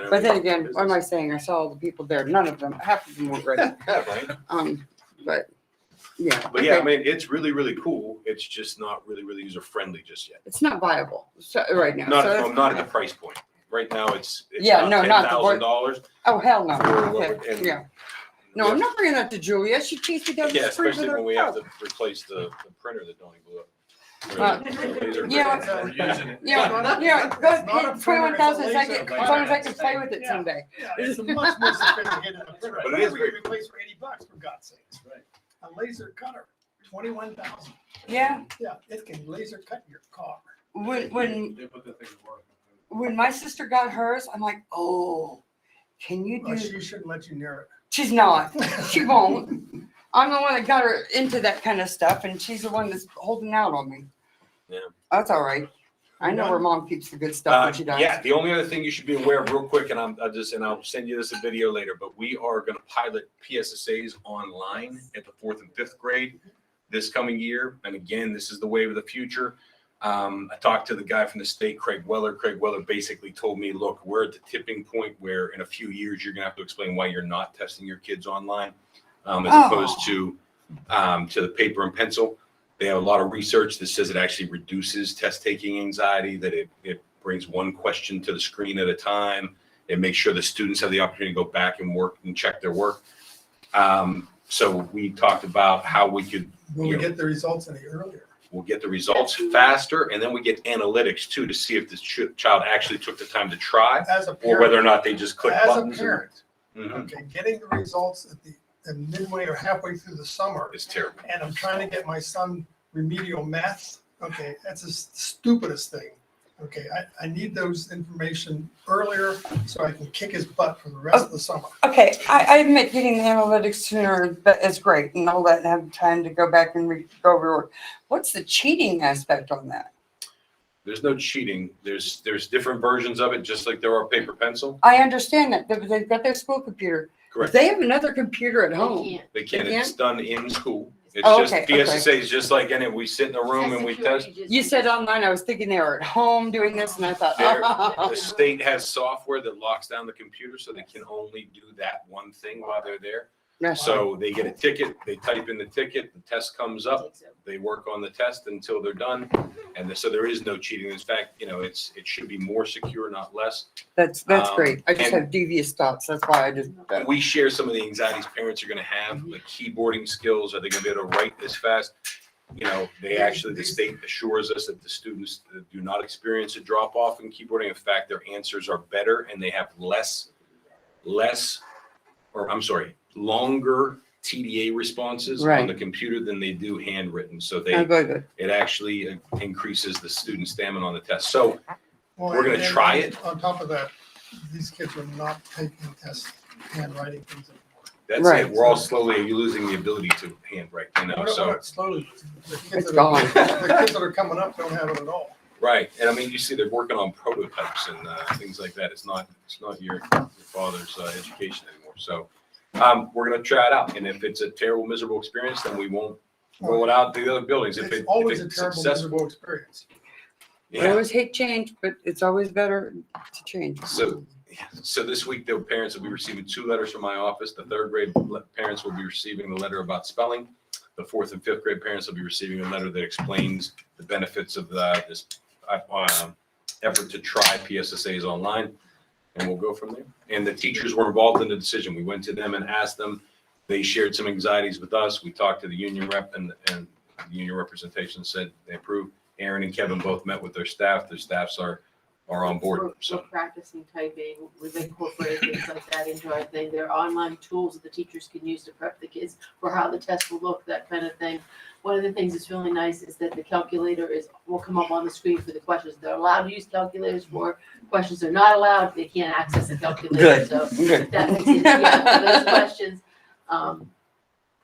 But then again, what am I saying? I saw all the people there. None of them, half of them were ready. Right. But yeah. But yeah, I okay. mean, it's really, really cool. It's just not really, really user friendly just yet. It's not viable right now. Not, So that's- not at the price point. Right now, it's Yeah, no, not the board- $10,000. Oh, hell no. For what Okay, we're- and- yeah. No, I'm not bringing that to Julia. She chased me down Yeah, the street with especially her when we have car. to replace the printer that Donnie blew up. Yeah, We're using it. yeah, go It's not a pay printer, 21,000 it's a as laser long as I can cutter. play with it Yeah. someday. Yeah, it's a much more sophisticated printer. But it is We very- can replace for $80 for God's sakes. Right. A laser cutter, 21,000. Yeah. Yeah, it can laser cut your car. When my sister got hers, I'm like, oh, can you Well, do? she shouldn't let you near it. She's not. She won't. I'm the one that got her into that kind of stuff, and she's the one that's holding out on me. Yeah. That's all right. I know where mom keeps the good stuff when she dies. Yeah, the only other thing you should be aware of real quick, and I'll send you this a video later, but we are gonna pilot PSSAs online at the 4th and 5th grade this coming year. And again, this is the wave of the future. I talked to the guy from the state, Craig Weller. Craig Weller basically told me, look, we're at the tipping point where in a few years, you're gonna have to explain why you're not testing your kids online, as opposed to the paper and pencil. They have a lot of research that says it actually reduces test-taking anxiety, that it brings one question to the screen at a time. It makes sure the students have the opportunity to go back and work and check their work. So we talked about how we could, Will we get the results any earlier? we'll get the results faster, and then we get analytics too to see if this child actually took the time to try, As a or whether or parent- not they just click As a buttons. parent, Mhm. okay, getting the results at the midway or halfway through the summer. It's terrible. And I'm trying to get my son remedial math. Okay, that's the stupidest thing. Okay, I need those information earlier so I can kick his butt for the rest of the summer. Okay, I admit getting the analytics sooner but is great, and all that, and have time to go back and go over. What's the cheating aspect on that? There's no cheating. There's different versions of it, just like there are paper pencil. I understand that, but they've got their school computer. Correct. They have another computer at home. They can. They It's can't? done in school. It's Oh, just okay, PSSA is just like any. We sit in a room and we test. You said online, I was thinking they were at home doing this, and I thought, The state has software that locks down the computer, so they can only do that one thing while they're there. Yes. So they get a ticket, they type in the ticket, the test comes up, they work on the test until they're done. And so there is no cheating. In fact, it should be more secure, not less. That's great. I just and- have devious thoughts. That's why I just. We share some of the anxieties parents are going to have, like keyboarding skills. Are they going to be able to write this fast? The state assures us that the students do not experience a drop off in keyboarding. In fact, their answers are better and they have longer TDA responses on Right. the computer than they do handwritten. So Oh, good. it actually increases the student stamina on the test. So Well, we're going to and try it. On top of that, these kids are not taking tests, handwriting things. That's Right. it. We're all slowly losing the ability to handwrite, so. Slowly, the kids It's that gone. the kids that are coming up don't have it at all. Right, and I mean, you see, they're working on prototypes and things like that. It's not your father's education anymore. So we're gonna try it out, and if it's a terrible, miserable experience, then we won't roll it out to the other buildings. If It's it, always if a it's terrible, successful. miserable experience. I Yeah. always hate change, but it's always better to change. So this week, the parents will be receiving 2 letters from my office. The 3rd grade parents will be receiving the letter about spelling. The 4th and 5th grade parents will be receiving a letter that explains the benefits of this effort to try PSSAs online, and we'll go from there. And the teachers were involved in the decision. We went to them and asked them. They shared some anxieties with us. We talked to the union rep, and the union representation said they approved. Aaron and Kevin both met with their staff. Their staffs are on board. We're So practicing typing. We've incorporated things like that into our thing. There are online tools that the teachers can use to prep the kids for how the test will look, that kind of thing. One of the things that's really nice is that the calculator will come up on the screen for the questions. They're allowed to use calculators for questions they're not allowed. They can't access the calculator. Good. So Good. that makes it easier for those questions.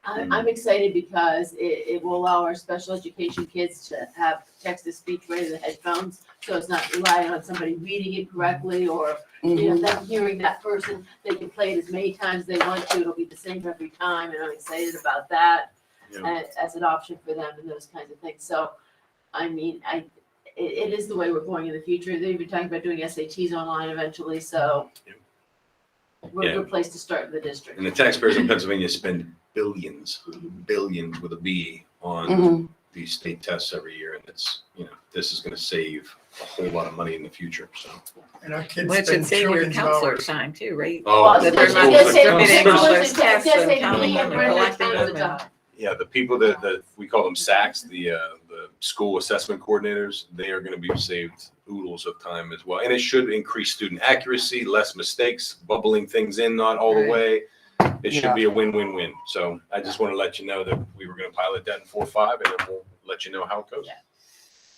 I'm excited because it will allow our special education kids to have text-to-speech rather than headphones. So it's not relying on somebody reading it correctly or, them hearing that person. They can play it as many times as they want to. It'll be the same every time, and I'm excited about that as an option for them and those kinds of things. So, I mean, it is the way we're going in the future. They've been talking about doing SATs online eventually, so we're a good place to start in the district. And the taxpayers in Pennsylvania spend billions with a B on Mhm. these state tests every year. And it's, this is going to save a whole lot of money in the future. So. And our kids Well, it spend should save your trillions of counselor hours. time too, right? Oh, That they're it's not gonna save distributing all those It's tests gonna and save counting me them and and Brenda collecting tons of them. time. Yeah, the people that we call them SACs, the school assessment coordinators, they are going to be saved oodles of time as well. And it should increase student accuracy, less mistakes, bubbling things in not all the Right. way. It should Yeah. be a win-win-win. So I just want to let you know that we were going to pilot that in 4.5, and then we'll let you know how it goes.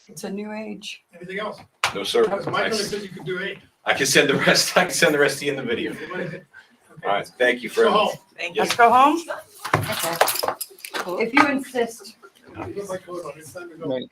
It's a new age. Anything else? No, sir. Michael said you could do 8. I can send the rest. I can send the rest to you in the video. All right. Thank you for. Go home. Thank Let's go home? Okay. If you insist. Put my coat on. It's time to go. Right.